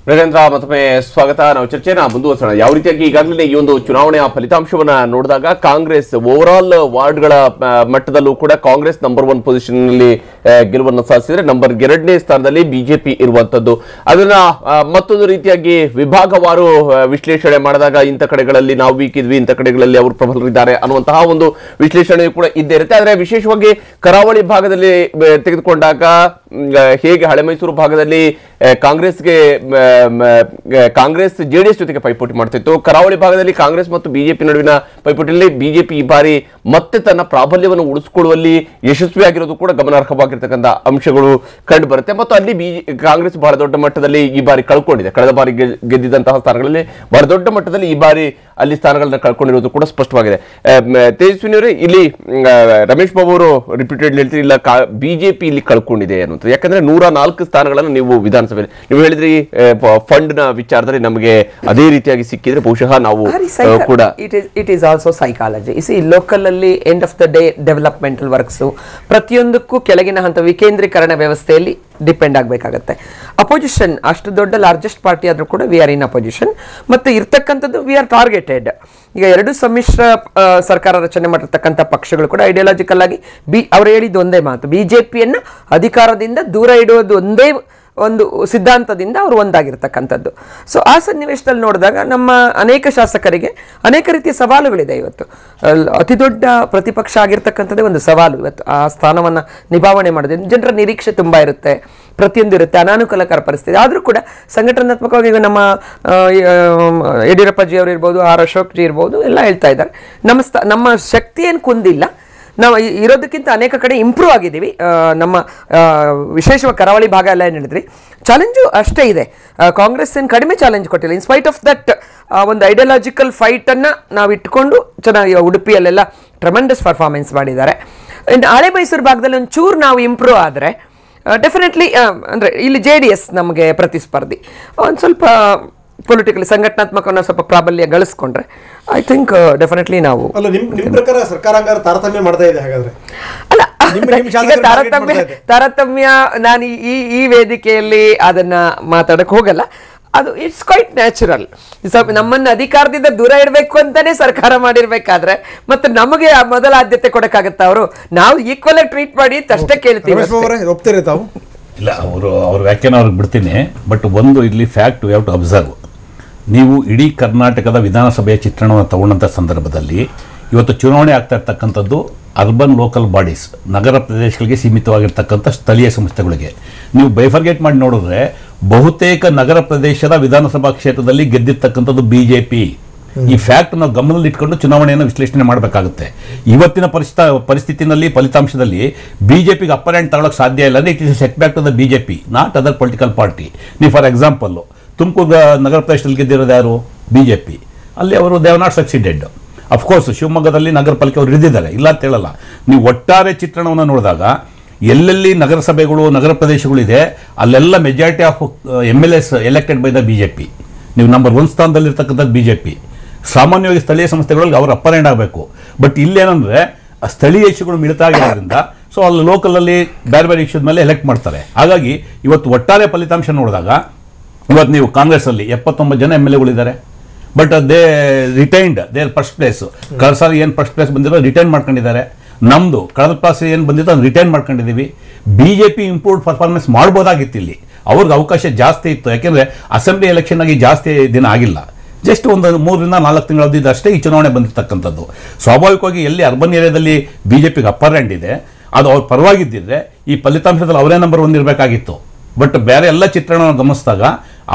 ನರೇಂದ್ರ ಮತ್ತೊಮ್ಮೆ ಸ್ವಾಗತ. ನಾವು ಚರ್ಚೆನ ಮುಂದುವರಿಸೋಣ. ಯಾವ ರೀತಿಯಾಗಿ ಈಗಾಗಲೇ ಈ ಒಂದು ಚುನಾವಣೆಯ ಫಲಿತಾಂಶವನ್ನ ನೋಡಿದಾಗ ಕಾಂಗ್ರೆಸ್ ಓವರ್ ವಾರ್ಡ್ಗಳ ಮಟ್ಟದಲ್ಲೂ ಕೂಡ ಕಾಂಗ್ರೆಸ್ ನಂಬರ್ 1 ಪೊಸಿಷನ್ ನಲ್ಲಿ ಗೆಲುವನ್ನು ಸಾಧಿಸಿದ್ರೆ ನಂಬರ್ 2ನೇ ಸ್ಥಾನದಲ್ಲಿ ಬಿಜೆಪಿ ಇರುವಂತದ್ದು. ಅದನ್ನ ಮತ್ತೊಂದು ರೀತಿಯಾಗಿ ವಿಭಾಗವಾರು ವಿಶ್ಲೇಷಣೆ ಮಾಡಿದಾಗ ಇಂಥ ಕಡೆಗಳಲ್ಲಿ ನಾವು ವೀಕ್ ಇದ್ವಿ, ಇಂಥ ಕಡೆಗಳಲ್ಲಿ ಅವರು ಪ್ರಬಲರಿದ್ದಾರೆ ಅನ್ನುವಂತಹ ಒಂದು ವಿಶ್ಲೇಷಣೆ ಕೂಡ ಇದ್ದೇ ಇರುತ್ತೆ. ಆದರೆ ವಿಶೇಷವಾಗಿ ಕರಾವಳಿ ಭಾಗದಲ್ಲಿ ತೆಗೆದುಕೊಂಡಾಗ ಹೇಗೆ ಹಳೆ ಮೈಸೂರು ಭಾಗದಲ್ಲಿ ಕಾಂಗ್ರೆಸ್ ಜೆಡಿಎಸ್ ಜೊತೆಗೆ ಪೈಪೋಟಿ ಮಾಡ್ತಿತ್ತು, ಕರಾವಳಿ ಭಾಗದಲ್ಲಿ ಕಾಂಗ್ರೆಸ್ ಮತ್ತು ಬಿಜೆಪಿ ನಡುವಿನ ಪೈಪೋಟಿಯಲ್ಲಿ ಬಿಜೆಪಿ ಈ ಬಾರಿ ಮತ್ತೆ ತನ್ನ ಪ್ರಾಬಲ್ಯವನ್ನು ಉಳಿಸಿಕೊಳ್ಳುವಲ್ಲಿ ಯಶಸ್ವಿಯಾಗಿರೋದು ಕೂಡ ಗಮನಾರ್ಹವಾಗಿರ್ತಕ್ಕಂಥ ಅಂಶಗಳು ಕಂಡು ಬರುತ್ತೆ. ಮತ್ತು ಅಲ್ಲಿ ಕಾಂಗ್ರೆಸ್ ಬಹಳ ದೊಡ್ಡ ಮಟ್ಟದಲ್ಲಿ ಈ ಬಾರಿ ಕಳ್ಕೊಂಡಿದೆ. ಕಳೆದ ಬಾರಿ ಗೆದ್ದಿದ್ದಂತಹ ಸ್ಥಾನಗಳಲ್ಲಿ ಬಹಳ ದೊಡ್ಡ ಮಟ್ಟದಲ್ಲಿ ಈ ಬಾರಿ ಅಲ್ಲಿ ಸ್ಥಾನಗಳನ್ನ ಕಳ್ಕೊಂಡಿರೋದು ಕೂಡ ಸ್ಪಷ್ಟವಾಗಿದೆ. ತೇಜಸ್ವಿನಿಯವರೇ, ಇಲ್ಲಿ ರಮೇಶ್ ಬಾಬು ಅವರು ರಿಪೀಟೆಡ್ ಹೇಳ್ತೀರಿ ಇಲ್ಲ ಬಿಜೆಪಿ ಇಲ್ಲಿ ಕಳ್ಕೊಂಡಿದೆ ಅನ್ನುವಂಥದ್ದು. ಯಾಕಂದ್ರೆ 104 ಸ್ಥಾನಗಳನ್ನು ನೀವು ವಿಧಾನಸಭೆಯಲ್ಲಿ ನೀವು ಹೇಳಿದ್ರಿ ಫಂಡ್ ನ ವಿಚಾರದಲ್ಲಿ ನಮಗೆ ಅದೇ ರೀತಿಯಾಗಿ ಸಿಕ್ಕಿದ್ರೆ ಬಹುಶಃ ನಾವು ಕೂಡ it is also psychology. Local ಅಲ್ಲಿ end of the day developmental works ಪ್ರತಿಯೊಂದಕ್ಕೂ ಕೆಳಗಿನ ಹಂತ ವಿಕೇಂದ್ರೀಕರಣ ವ್ಯವಸ್ಥೆಯಲ್ಲಿ ಡಿಪೆಂಡ್ ಆಗಬೇಕಾಗತ್ತೆ. ಅಪೋಸಿಷನ್ ಅಷ್ಟು ದೊಡ್ಡ ಲಾರ್ಜೆಸ್ಟ್ ಪಾರ್ಟಿ ಆದ್ರೂ ಕೂಡ ವಿ ಆರ್ ಇನ್ ಅಪೋಸಿಷನ್ ಮತ್ತು ಇರ್ತಕ್ಕಂಥದ್ದು ವಿ ಆರ್ ಟಾರ್ಗೆಟೆಡ್. ಈಗ ಎರಡು ಸಮ್ಮಿಶ್ರ ಸರ್ಕಾರ ರಚನೆ ಮಾಡಿರ್ತಕ್ಕಂಥ ಪಕ್ಷಗಳು ಕೂಡ ಐಡಿಯಾಲಜಿಕಲ್ ಆಗಿ ಅವ್ರು ಹೇಳಿದ್ದು ಒಂದೇ ಮಾತು, ಬಿಜೆಪಿಯನ್ನ ಅಧಿಕಾರದಿಂದ ದೂರ ಇಡುವುದು ಒಂದೇ ಒಂದು ಸಿದ್ಧಾಂತದಿಂದ ಅವರು ಒಂದಾಗಿರ್ತಕ್ಕಂಥದ್ದು. ಸೊ ಆ ಸನ್ನಿವೇಶದಲ್ಲಿ ನೋಡಿದಾಗ ನಮ್ಮ ಅನೇಕ ಶಾಸಕರಿಗೆ ಅನೇಕ ರೀತಿಯ ಸವಾಲುಗಳಿದೆ. ಇವತ್ತು ಅತಿ ದೊಡ್ಡ ಪ್ರತಿಪಕ್ಷ ಆಗಿರ್ತಕ್ಕಂಥದ್ದೇ ಒಂದು ಸವಾಲು. ಇವತ್ತು ಆ ಸ್ಥಾನವನ್ನು ನಿಭಾವಣೆ ಮಾಡೋದು ಜನರ ನಿರೀಕ್ಷೆ ತುಂಬ ಇರುತ್ತೆ, ಪ್ರತಿಯೊಂದು ಇರುತ್ತೆ, ಅನಾನುಕೂಲಕರ ಪರಿಸ್ಥಿತಿ. ಆದರೂ ಕೂಡ ಸಂಘಟನಾತ್ಮಕವಾಗಿ ಈಗ ನಮ್ಮ ಯಡಿಯೂರಪ್ಪ ಜಿ ಅವರು ಇರ್ಬೋದು, ಆರ್ ಅಶೋಕ್ ಜಿ ಇರ್ಬೋದು, ಎಲ್ಲ ಹೇಳ್ತಾ ಇದ್ದಾರೆ ನಮ್ಮ ಶಕ್ತಿ ಏನು ಕುಂದಿಲ್ಲ, ನಾವು ಇರೋದಕ್ಕಿಂತ ಅನೇಕ ಕಡೆ ಇಂಪ್ರೂವ್ ಆಗಿದ್ದೀವಿ. ನಮ್ಮ ವಿಶೇಷವಾಗಿ ಕರಾವಳಿ ಭಾಗ ಎಲ್ಲ ಏನು ಹೇಳಿದ್ರಿ, ಚಾಲೆಂಜು ಅಷ್ಟೇ ಇದೆ. ಕಾಂಗ್ರೆಸ್ ಏನು ಕಡಿಮೆ ಚಾಲೆಂಜ್ ಕೊಟ್ಟಿಲ್ಲ. ಇನ್ ಸ್ಪೈಟ್ ಆಫ್ ದಟ್ ಒಂದು ಐಡಿಯಾಲಜಿಕಲ್ ಫೈಟನ್ನು ನಾವು ಇಟ್ಕೊಂಡು ಚೆನ್ನಾಗಿ ಉಡುಪಿಯಲ್ಲೆಲ್ಲ ಟ್ರೆಮೆಂಡಸ್ ಪರ್ಫಾರ್ಮೆನ್ಸ್ ಮಾಡಿದ್ದಾರೆ. ಇನ್ನು ಹಳೆ ಮೈಸೂರು ಭಾಗದಲ್ಲಿ ಒಂಚೂರು ನಾವು ಇಂಪ್ರೂವ್ ಆದರೆ ಡೆಫಿನೆಟ್ಲಿ ಅಂದರೆ ಇಲ್ಲಿ JDS ನಮಗೆ ಪ್ರತಿಸ್ಪರ್ಧಿ ಒಂದು ಸ್ವಲ್ಪ ಪೊಲಿಟಿಕಲಿ ಸಂಘಟನಾತ್ಮಕವನ್ನು ಸ್ವಲ್ಪ ಪ್ರಾಬಲ್ಯ ಗಳಿಸ್ಕೊಂಡ್ರೆ ಐ ಥಿಂಕ್ ಡೆಫಿನೆಟ್ಲಿ ನಾವು ನಿಮ್ಮ ಪ್ರಕಾರ ಸರ್ಕಾರ ತಾರತಮ್ಯ ಮಾಡ್ತಾ ಇದೆ. ಹಾಗಾದ್ರೆ ಅಲ್ಲ, ತಾರತಮ್ಯ ನಾನು ಈ ವೇದಿಕೆಯಲ್ಲಿ ಅದನ್ನ ಮಾತಾಡಕ್ ಹೋಗಲ್ಲ. ಅದು ಇಟ್ಸ್ ಕ್ವೈಟ್ ನ್ಯಾಚುರಲ್. ನಮ್ಮನ್ನು ಅಧಿಕಾರದಿಂದ ದೂರ ಇಡಬೇಕು ಅಂತಾನೆ ಸರ್ಕಾರ ಮಾಡಿರ್ಬೇಕಾದ್ರೆ ಮತ್ತೆ ನಮಗೆ ಮೊದಲ ಆದ್ಯತೆ ಕೊಡಕ್ಕಾಗತ್ತ? ಅವರು ನಾವು ಈಕ್ವಲ್ ಆಗಿ ಟ್ರೀಟ್ ಮಾಡಿ ಅಷ್ಟೇ ಕೇಳ್ತೀವಿ. ಒಪ್ತೀರಿ ತಾವು? ಇಲ್ಲ, ಅವ್ರ ವ್ಯಾಖ್ಯಾನ ಅವ್ರಿಗೆ ಬಿಡ್ತೀನಿ. ಬಟ್ ಒಂದು ಇಲ್ಲಿ fact you have to observe. ನೀವು ಇಡೀ ಕರ್ನಾಟಕದ ವಿಧಾನಸಭೆಯ ಚಿತ್ರಣವನ್ನು ತಗೊಂಡಂಥ ಸಂದರ್ಭದಲ್ಲಿ ಇವತ್ತು ಚುನಾವಣೆ ಆಗ್ತಾ ಇರ್ತಕ್ಕಂಥದ್ದು ಅರ್ಬನ್ ಲೋಕಲ್ ಬಾಡೀಸ್, ನಗರ ಪ್ರದೇಶಗಳಿಗೆ ಸೀಮಿತವಾಗಿರ್ತಕ್ಕಂಥ ಸ್ಥಳೀಯ ಸಂಸ್ಥೆಗಳಿಗೆ. ನೀವು ಬೈಫರ್ಗೇಟ್ ಮಾಡಿ ನೋಡಿದ್ರೆ ಬಹುತೇಕ ನಗರ ಪ್ರದೇಶದ ವಿಧಾನಸಭಾ ಕ್ಷೇತ್ರದಲ್ಲಿ ಗೆದ್ದಿರ್ತಕ್ಕಂಥದ್ದು ಬಿಜೆಪಿ. ಈ ಫ್ಯಾಕ್ಟ್ ನಾವು ಗಮನದಲ್ಲಿ ಇಟ್ಕೊಂಡು ಚುನಾವಣೆಯನ್ನು ವಿಶ್ಲೇಷಣೆ ಮಾಡಬೇಕಾಗುತ್ತೆ. ಇವತ್ತಿನ ಪರಿಸ್ಥಿತಿನಲ್ಲಿ ಫಲಿತಾಂಶದಲ್ಲಿ ಬಿಜೆಪಿಗೆ ಅಪ್ಪರ್ ಹ್ಯಾಂಡ್ ತಗೊಳ್ಳೋಕೆ ಸಾಧ್ಯ ಇಲ್ಲ. ಅಂದ್ರೆ it is set back to the BJP, not other political party. ನೀವು ಫಾರ್ ಎಕ್ಸಾಂಪಲ್ ತುಮಕೂರು ನಗರ ಪ್ರದೇಶದಲ್ಲಿ ಗೆದ್ದಿರೋದು ಯಾರು? ಬಿಜೆಪಿ. ಅಲ್ಲಿ ಅವರು they have not succeeded. Of course ಶಿವಮೊಗ್ಗದಲ್ಲಿ ನಗರ ಪಾಲಿಕೆ ಅವರು ಹಿಡಿದಿದ್ದಾರೆ, ಇಲ್ಲ ಅಂತ ಹೇಳಲ್ಲ. ನೀವು ಒಟ್ಟಾರೆ ಚಿತ್ರಣವನ್ನು ನೋಡಿದಾಗ ಎಲ್ಲೆಲ್ಲಿ ನಗರಸಭೆಗಳು ನಗರ ಪ್ರದೇಶಗಳಿದೆ ಅಲ್ಲೆಲ್ಲ majority of MLAs elected by the BJP. ನೀವು ನಂಬರ್ 1 ಸ್ಥಾನದಲ್ಲಿರ್ತಕ್ಕಂಥದ್ದು ಬಿಜೆಪಿ. ಸಾಮಾನ್ಯವಾಗಿ ಸ್ಥಳೀಯ ಸಂಸ್ಥೆಗಳಲ್ಲಿ ಅವರು ಅಪ್ಪರ್ ಹ್ಯಾಂಡ್ ಆಗಬೇಕು. ಬಟ್ ಇಲ್ಲೇನಂದ್ರೆ ಸ್ಥಳೀಯ ಇಶ್ಯೂಗಳು ಮಿಳಿತ ಆಗಿರೋದ್ರಿಂದ ಸೊ ಅಲ್ಲಿ ಲೋಕಲಲ್ಲಿ ಬೇರೆ ಬೇರೆ ಇಶ್ಯೂದ ಮೇಲೆ ಎಲೆಕ್ಟ್ ಮಾಡ್ತಾರೆ. ಹಾಗಾಗಿ ಇವತ್ತು ಒಟ್ಟಾರೆ ಫಲಿತಾಂಶ ನೋಡಿದಾಗ ಇವತ್ತು ನೀವು ಕಾಂಗ್ರೆಸ್ಸಲ್ಲಿ 79 ಜನ MLAಗಳಿದ್ದಾರೆ. But they retained their first place. ಕಳೆದ ಸಾರಿ ಏನು ಫಸ್ಟ್ ಪ್ಲೇಸ್ ಬಂದಿರೋ ರಿಟೈನ್ ಮಾಡ್ಕೊಂಡಿದ್ದಾರೆ. ನಮ್ಮದು ಕಳೆದ ಪಾಸ್ ಏನು ಬಂದಿತ್ತು ಅದನ್ನು ರಿಟೈನ್ ಮಾಡ್ಕೊಂಡಿದ್ದೀವಿ. ಬಿಜೆಪಿ ಇಂಪ್ರೂವ್ಡ್ ಪರ್ಫಾರ್ಮೆನ್ಸ್ ಮಾಡ್ಬೋದಾಗಿತ್ತು. ಇಲ್ಲಿ ಅವ್ರಿಗೆ ಅವಕಾಶ ಜಾಸ್ತಿ ಇತ್ತು. ಯಾಕೆಂದರೆ ಅಸೆಂಬ್ಲಿ ಎಲೆಕ್ಷನ್ ಆಗಿ ಜಾಸ್ತಿ ದಿನ ಆಗಿಲ್ಲ, ಜಸ್ಟ್ ಒಂದು 3 ರಿಂದ 4 ತಿಂಗಳು ಅವಧಿದ್ದು ಅಷ್ಟೇ ಈ ಚುನಾವಣೆ ಬಂದಿರತಕ್ಕಂಥದ್ದು. ಸ್ವಾಭಾವಿಕವಾಗಿ ಎಲ್ಲಿ ಅರ್ಬನ್ ಏರಿಯಾದಲ್ಲಿ ಬಿಜೆಪಿಗೆ ಅಪ್ಪರ್ ಹ್ಯಾಂಡ್ ಇದೆ, ಅದು ಅವ್ರು ಪರವಾಗಿದ್ದಿದ್ರೆ ಈ ಫಲಿತಾಂಶದಲ್ಲಿ ಅವರೇ ನಂಬರ್ 1 ಇರಬೇಕಾಗಿತ್ತು. ಬಟ್ ಬೇರೆ ಎಲ್ಲ ಚಿತ್ರಣವನ್ನು ಗಮನಿಸಿದಾಗ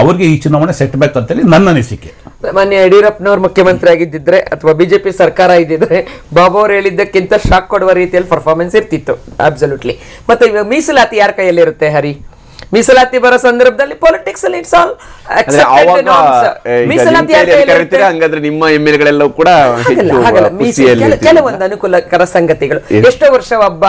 ಅವ್ರಿಗೆ ಈ ಚುನಾವಣೆ ಸೆಟ್ ಬ್ಯಾಕ್ ಅಂತೇಳಿ ನನ್ನ ಅನಿಸಿಕೆ. ಮಾನ್ಯ ಯಡಿಯೂರಪ್ಪನವ್ರು ಮುಖ್ಯಮಂತ್ರಿ ಆಗಿದ್ದಿದ್ರೆ ಅಥವಾ ಬಿಜೆಪಿ ಸರ್ಕಾರ ಇದ್ದಿದ್ರೆ ಬಾಬು ಅವರು ಹೇಳಿದ್ದಕ್ಕಿಂತ ಶಾಕ್ ಕೊಡುವ ರೀತಿಯಲ್ಲಿ ಪರ್ಫಾರ್ಮೆನ್ಸ್ ಇರ್ತಿತ್ತು. ಅಬ್ಸಲ್ಯೂಟ್ಲಿ. ಮತ್ತೆ ಇವಾಗ ಮೀಸಲಾತಿ ಯಾರ ಕೈಯಲ್ಲಿರುತ್ತೆ? ಹರಿ ಮೀಸಲಾತಿ ಬರೋ ಸಂದರ್ಭದಲ್ಲಿ ಪಾಲಿಟಿಕ್ಸ್ ಅಲ್ಲಿ ಇಟ್ಸ್ ಆಲ್ ಮೀಸಲಾತಿ ಹಂಗಾದ್ರೆ ನಿಮ್ಮ MLAಗಳೆಲ್ಲವೂ ಕೂಡ ಕೆಲವೊಂದು ಅನುಕೂಲಕರ ಸಂಗತಿಗಳು. ಎಷ್ಟೋ ವರ್ಷ ಒಬ್ಬ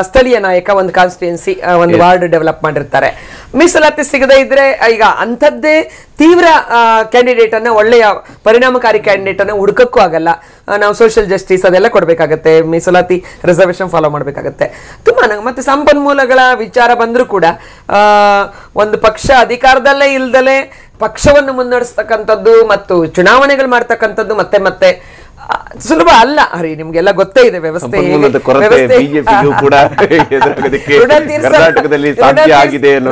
ಸ್ಥಳೀಯ ನಾಯಕ ಒಂದು ಕಾನ್ಸ್ಟಿಟ್ಯೂನ್ಸಿ ಒಂದು ವಾರ್ಡ್ ಡೆವಲಪ್ ಮಾಡಿರ್ತಾರೆ. ಮೀಸಲಾತಿ ಸಿಗದೇ ಇದ್ರೆ ಈಗ ಅಂಥದ್ದೇ ತೀವ್ರ ಕ್ಯಾಂಡಿಡೇಟ್ ಅನ್ನ, ಒಳ್ಳೆಯ ಪರಿಣಾಮಕಾರಿ ಕ್ಯಾಂಡಿಡೇಟ್ ಅನ್ನ ಹುಡುಕಕ್ಕೂ ಆಗಲ್ಲ. ನಾವು ಸೋಷಿಯಲ್ ಜಸ್ಟಿಸ್ ಅದೆಲ್ಲ ಕೊಡ್ಬೇಕಾಗತ್ತೆ, ಮೀಸಲಾತಿ ರಿಸರ್ವೇಶನ್ ಫಾಲೋ ಮಾಡ್ಬೇಕಾಗತ್ತೆ. ತುಂಬಾ ಮತ್ತೆ ಸಂಪನ್ಮೂಲಗಳ ವಿಚಾರ ಬಂದ್ರೂ ಕೂಡ ಒಂದು ಪಕ್ಷ ಅಧಿಕಾರದಲ್ಲೇ ಇಲ್ದಲೆ ಪಕ್ಷವನ್ನು ಮುನ್ನಡೆಸ್ತಕ್ಕಂಥದ್ದು ಮತ್ತು ಚುನಾವಣೆಗಳು ಮಾಡ್ತಕ್ಕಂಥದ್ದು ಮತ್ತೆ ಮತ್ತೆ ಸುಲಭ ಅಲ್ಲ. ಹರಿ, ನಿಮ್ಗೆಲ್ಲ ಗೊತ್ತೇ ಇದೆ ವ್ಯವಸ್ಥೆ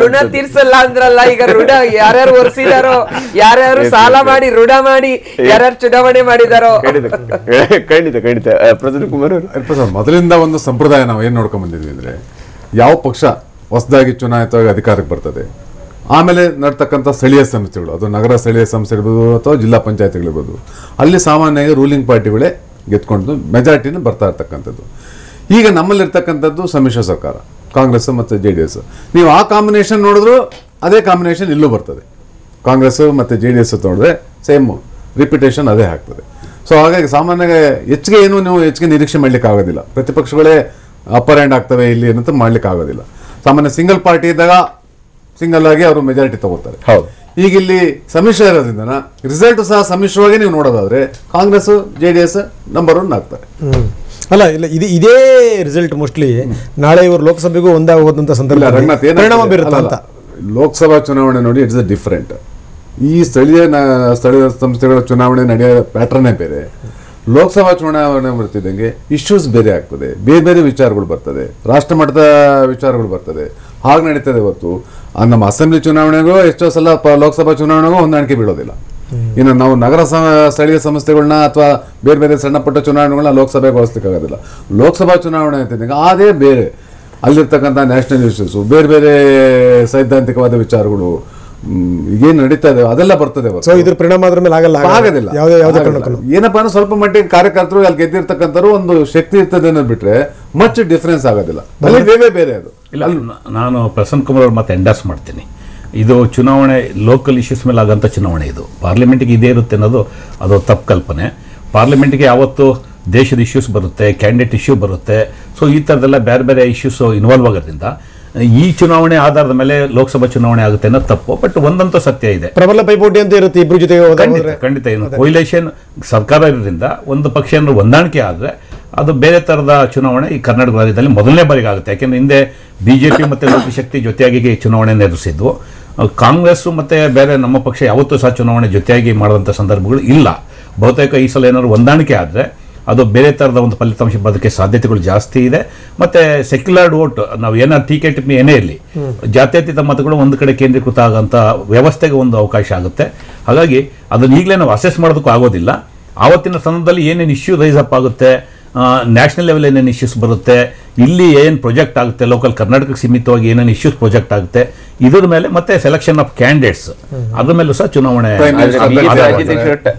ಋಣ ತೀರ್ಸಲ್ಲ ಅಂದ್ರಲ್ಲ. ಈಗ ಋಣ ಯಾರ್ಯಾರು ಒರೆಸಿದಾರೋ, ಯಾರ್ಯಾರು ಸಾಲ ಮಾಡಿ ಋಣ ಮಾಡಿ ಯಾರ್ಯಾರು ಚುನಾವಣೆ ಮಾಡಿದಾರೋ. ಖಂಡಿತ ಖಂಡಿತ. ಪ್ರಸನ್ನ ಕುಮಾರ್ ಅವರು, ಮೊದಲಿಂದ ಒಂದು ಸಂಪ್ರದಾಯ ನಾವು ಏನ್ ನೋಡ್ಕೊಂಡ್ ಬಂದಿದ್ವಿ ಅಂದ್ರೆ, ಯಾವ ಪಕ್ಷ ಹೊಸದಾಗಿ ಚುನಾಯಿತವಾಗಿ ಅಧಿಕಾರಕ್ಕೆ ಬರ್ತದೆ, ಆಮೇಲೆ ನಡ್ತಕ್ಕಂಥ ಸ್ಥಳೀಯ ಸಂಸ್ಥೆಗಳು, ಅದು ನಗರ ಸ್ಥಳೀಯ ಸಂಸ್ಥೆ ಇರ್ಬೋದು ಅಥವಾ ಜಿಲ್ಲಾ ಪಂಚಾಯತ್ಗಳಿರ್ಬೋದು, ಅಲ್ಲಿ ಸಾಮಾನ್ಯವಾಗಿ ರೂಲಿಂಗ್ ಪಾರ್ಟಿಗಳೇ ಗೆದ್ಕೊಂಡು ಮೆಜಾರಿಟಿನ ಬರ್ತಾ ಇರ್ತಕ್ಕಂಥದ್ದು. ಈಗ ನಮ್ಮಲ್ಲಿರ್ತಕ್ಕಂಥದ್ದು ಸಮ್ಮಿಶ್ರ ಸರ್ಕಾರ, ಕಾಂಗ್ರೆಸ್ ಮತ್ತು JDS. ನೀವು ಆ ಕಾಂಬಿನೇಷನ್ ನೋಡಿದ್ರು ಅದೇ ಕಾಂಬಿನೇಷನ್ ಇಲ್ಲೂ ಬರ್ತದೆ. ಕಾಂಗ್ರೆಸ್ ಮತ್ತು JDS ನೋಡಿದ್ರೆ ಸೇಮ್ ರಿಪಿಟೇಷನ್ ಅದೇ ಆಗ್ತದೆ. ಸೊ ಹಾಗಾಗಿ ಸಾಮಾನ್ಯವಾಗಿ ಹೆಚ್ಚಿಗೆ ನಿರೀಕ್ಷೆ ಮಾಡ್ಲಿಕ್ಕೆ ಆಗೋದಿಲ್ಲ. ಪ್ರತಿಪಕ್ಷಗಳೇ ಅಪ್ಪರ್ ಹ್ಯಾಂಡ್ ಆಗ್ತವೆ ಇಲ್ಲಿ ಏನಂತ ಮಾಡ್ಲಿಕ್ಕೆ ಆಗೋದಿಲ್ಲ. ಸಾಮಾನ್ಯ ಸಿಂಗಲ್ ಪಾರ್ಟಿ ಇದ್ದಾಗ ಸಿಂಗಲ್ ಆಗಿ ಅವರು ಮೆಜಾರಿಟಿ ತಗೋತಾರೆ. ಈಗ ಇಲ್ಲಿ ಸಮ್ಮಿಶ್ರ ಇರೋದ್ರಿಂದ ರಿಸಲ್ಟ್ ಸಹ ಸಮ್ಮಿಶ್ರವಾಗಿ ನೀವು ನೋಡೋದಾದ್ರೆ ಕಾಂಗ್ರೆಸ್ JDS ನಂಬರ್ 1 ಆಗ್ತಾರೆ. ಅಲ್ಲ, ಇಲ್ಲ ಇದೇ ರಿಸಲ್ಟ್ ಮೋಸ್ಟ್ಲಿ ನಾಳೆ ಇವರು ಲೋಕಸಭೆಗೂ ಒಂದಾಗೋದಂತ ಸಂದರ್ಭ ಪರಿಣಾಮ ಬೀರುತ್ತೆ ಅಂತ. ಲೋಕಸಭಾ ಚುನಾವಣೆ ನೋಡಿ, ಇಟ್ಸ್ ಡಿಫರೆಂಟ್. ಈ ಸ್ಥಳೀಯ ಸಂಸ್ಥೆಗಳ ಚುನಾವಣೆ ನಡೆಯೋ ಪ್ಯಾಟರ್ನೇ ಬೇರೆ. ಲೋಕಸಭಾ ಚುನಾವಣೆ ಬರ್ತಿದ್ದಂಗೆ ಇಶ್ಯೂಸ್ ಬೇರೆ ಆಗ್ತದೆ, ಬೇರೆ ಬೇರೆ ವಿಚಾರಗಳು ಬರ್ತದೆ, ರಾಷ್ಟ್ರ ಮಟ್ಟದ ವಿಚಾರಗಳು ಬರ್ತದೆ. ಹಾಗೆ ನಡೀತದೆ. ಇವತ್ತು ನಮ್ಮ ಅಸೆಂಬ್ಲಿ ಚುನಾವಣೆಗೂ ಎಷ್ಟೋ ಸಲ ಲೋಕಸಭಾ ಚುನಾವಣೆಗೂ ಹೊಂದಾಣಿಕೆ ಬೀಳೋದಿಲ್ಲ. ಇನ್ನು ನಾವು ನಗರ ಸ್ಥಳೀಯ ಸಂಸ್ಥೆಗಳನ್ನ ಅಥವಾ ಬೇರೆ ಬೇರೆ ಸಣ್ಣ ಪುಟ್ಟ ಚುನಾವಣೆಗಳನ್ನ ಲೋಕಸಭೆಗೆ ಹೋಲಿಸ್ಲಿಕ್ಕಾಗೋದಿಲ್ಲ. ಲೋಕಸಭಾ ಚುನಾವಣೆ ಅಂತಿದ್ದಂಗೆ ಅದೇ ಬೇರೆ, ಅಲ್ಲಿರ್ತಕ್ಕಂಥ ನ್ಯಾಷನಲ್ ಇಶ್ಯೂಸು, ಬೇರೆ ಬೇರೆ ಸೈದ್ಧಾಂತಿಕವಾದ ವಿಚಾರಗಳು ಈಗೇನು ನಡೀತಾ ಇದೆ ಅದೆಲ್ಲ ಬರ್ತದೆ. ಸೊ ಇದ್ರ ಪರಿಣಾಮ ಅದ್ರ ಮೇಲೆ ಆಗೋದಿಲ್ಲ. ಏನಪ್ಪಾ ಅಂದ್ರೆ ಸ್ವಲ್ಪ ಮಟ್ಟಿಗೆ ಕಾರ್ಯಕರ್ತರು ಅಲ್ಲಿ ಗೆದ್ದಿರ್ತಕ್ಕಂಥವ್ರು ಒಂದು ಶಕ್ತಿ ಇರ್ತದೆ ಅನ್ನೋದು ಬಿಟ್ರೆ ಮಚ್ ಡಿಫರೆನ್ಸ್ ಆಗೋದಿಲ್ಲ. ಅಲ್ಲಿ ಬೇರೆ ಬೇರೆ ಅದು ಇಲ್ಲ. ನಾನು ಪ್ರಸನ್ನ ಕುಮಾರ್ ಅವ್ರ ಮತ್ತೆ ಎಂಡಾಸ್ ಮಾಡ್ತೀನಿ. ಇದು ಚುನಾವಣೆ ಲೋಕಲ್ ಇಶ್ಯೂಸ್ ಮೇಲೆ ಆಗೋಂಥ ಚುನಾವಣೆ. ಇದು ಪಾರ್ಲಿಮೆಂಟ್ಗೆ ಇದೇ ಇರುತ್ತೆ ಅನ್ನೋದು ಅದು ತಪ್ಪು ಕಲ್ಪನೆ. ಪಾರ್ಲಿಮೆಂಟ್ಗೆ ಯಾವತ್ತು ದೇಶದ ಇಶ್ಯೂಸ್ ಬರುತ್ತೆ, ಕ್ಯಾಂಡಿಡೇಟ್ ಇಶ್ಯೂ ಬರುತ್ತೆ. ಸೊ ಈ ಥರದೆಲ್ಲ ಬೇರೆ ಬೇರೆ ಇಶ್ಯೂಸ್ ಇನ್ವಾಲ್ವ್ ಆಗೋದ್ರಿಂದ ಈ ಚುನಾವಣೆ ಆಧಾರದ ಮೇಲೆ ಲೋಕಸಭಾ ಚುನಾವಣೆ ಆಗುತ್ತೆ ಅನ್ನೋದು ತಪ್ಪು. ಬಟ್ ಒಂದಂತೂ ಸತ್ಯ ಇದೆ, ಪ್ರಬಲ ಪೈಪೋಟಿ ಅಂತ ಇರುತ್ತೆ ಇಬ್ರು ಜೊತೆ. ಖಂಡಿತ ಏನು ಕೊಯ್ಲೇಷನ್ ಸರ್ಕಾರ ಇರೋದ್ರಿಂದ ಒಂದು ಪಕ್ಷ ಏನಾದ್ರು ಹೊಂದಾಣಿಕೆ ಆದರೆ ಅದು ಬೇರೆ ಥರದ ಚುನಾವಣೆ ಈ ಕರ್ನಾಟಕ ರಾಜ್ಯದಲ್ಲಿ ಮೊದಲನೇ ಬಾರಿಗೆ ಆಗುತ್ತೆ. ಯಾಕೆಂದ್ರೆ ಹಿಂದೆ BJP ಮತ್ತು ಲೋಕಶಕ್ತಿ ಜೊತೆಯಾಗಿ ಚುನಾವಣೆ ಎದುರಿಸಿದ್ವು. ಕಾಂಗ್ರೆಸ್ ಮತ್ತು ಬೇರೆ ನಮ್ಮ ಪಕ್ಷ ಯಾವತ್ತೂ ಸಹ ಚುನಾವಣೆ ಜೊತೆಯಾಗಿ ಮಾಡುವಂಥ ಸಂದರ್ಭಗಳು ಇಲ್ಲ. ಬಹುತೇಕ ಈ ಸಲ ಏನಾದ್ರು ಹೊಂದಾಣಿಕೆ ಆದರೆ ಅದು ಬೇರೆ ಥರದ ಒಂದು ಫಲಿತಾಂಶ ಬರೋದಕ್ಕೆ ಸಾಧ್ಯತೆಗಳು ಜಾಸ್ತಿ ಇದೆ. ಮತ್ತು ಸೆಕ್ಯುಲರ್ಡ್ ವೋಟ್, ನಾವು ಏನಾದ್ರು ಟೀಕೆ ಟಿಪ್ಪಣಿ ಏನೇ ಇರಲಿ, ಜಾತ್ಯತೀತ ಮತಗಳು ಒಂದು ಕಡೆ ಕೇಂದ್ರೀಕೃತ ಆಗೋಂಥ ವ್ಯವಸ್ಥೆಗೆ ಒಂದು ಅವಕಾಶ ಆಗುತ್ತೆ. ಹಾಗಾಗಿ ಅದನ್ನು ಈಗಲೇ ನಾವು ಅಸೆಸ್ ಮಾಡೋದಕ್ಕೂ ಆಗೋದಿಲ್ಲ. ಆವತ್ತಿನ ಸಂದರ್ಭದಲ್ಲಿ ಏನೇನು ಇಶ್ಯೂ ರೈಸ್ ಅಪ್ ಆಗುತ್ತೆ, ನ್ಯಾಷನಲ್ ಲೆವೆಲ್ ಏನೇನು ಇಶ್ಯೂಸ್ ಬರುತ್ತೆ, ಇಲ್ಲಿ ಏನು ಪ್ರಾಜೆಕ್ಟ್ ಆಗುತ್ತೆ, ಲೋಕಲ್ ಕರ್ನಾಟಕಕ್ಕೆ ಸೀಮಿತವಾಗಿ ಏನೇನು ಇಶ್ಯೂಸ್ ಪ್ರಾಜೆಕ್ಟ್ ಆಗುತ್ತೆ, ಇದ್ರ ಮೇಲೆ ಮತ್ತೆ ಸೆಲೆಕ್ಷನ್ ಆಫ್ ಕ್ಯಾಂಡಿಡೇಟ್ಸ್ ಅದ್ರ ಮೇಲೂ ಸಹ ಚುನಾವಣೆ.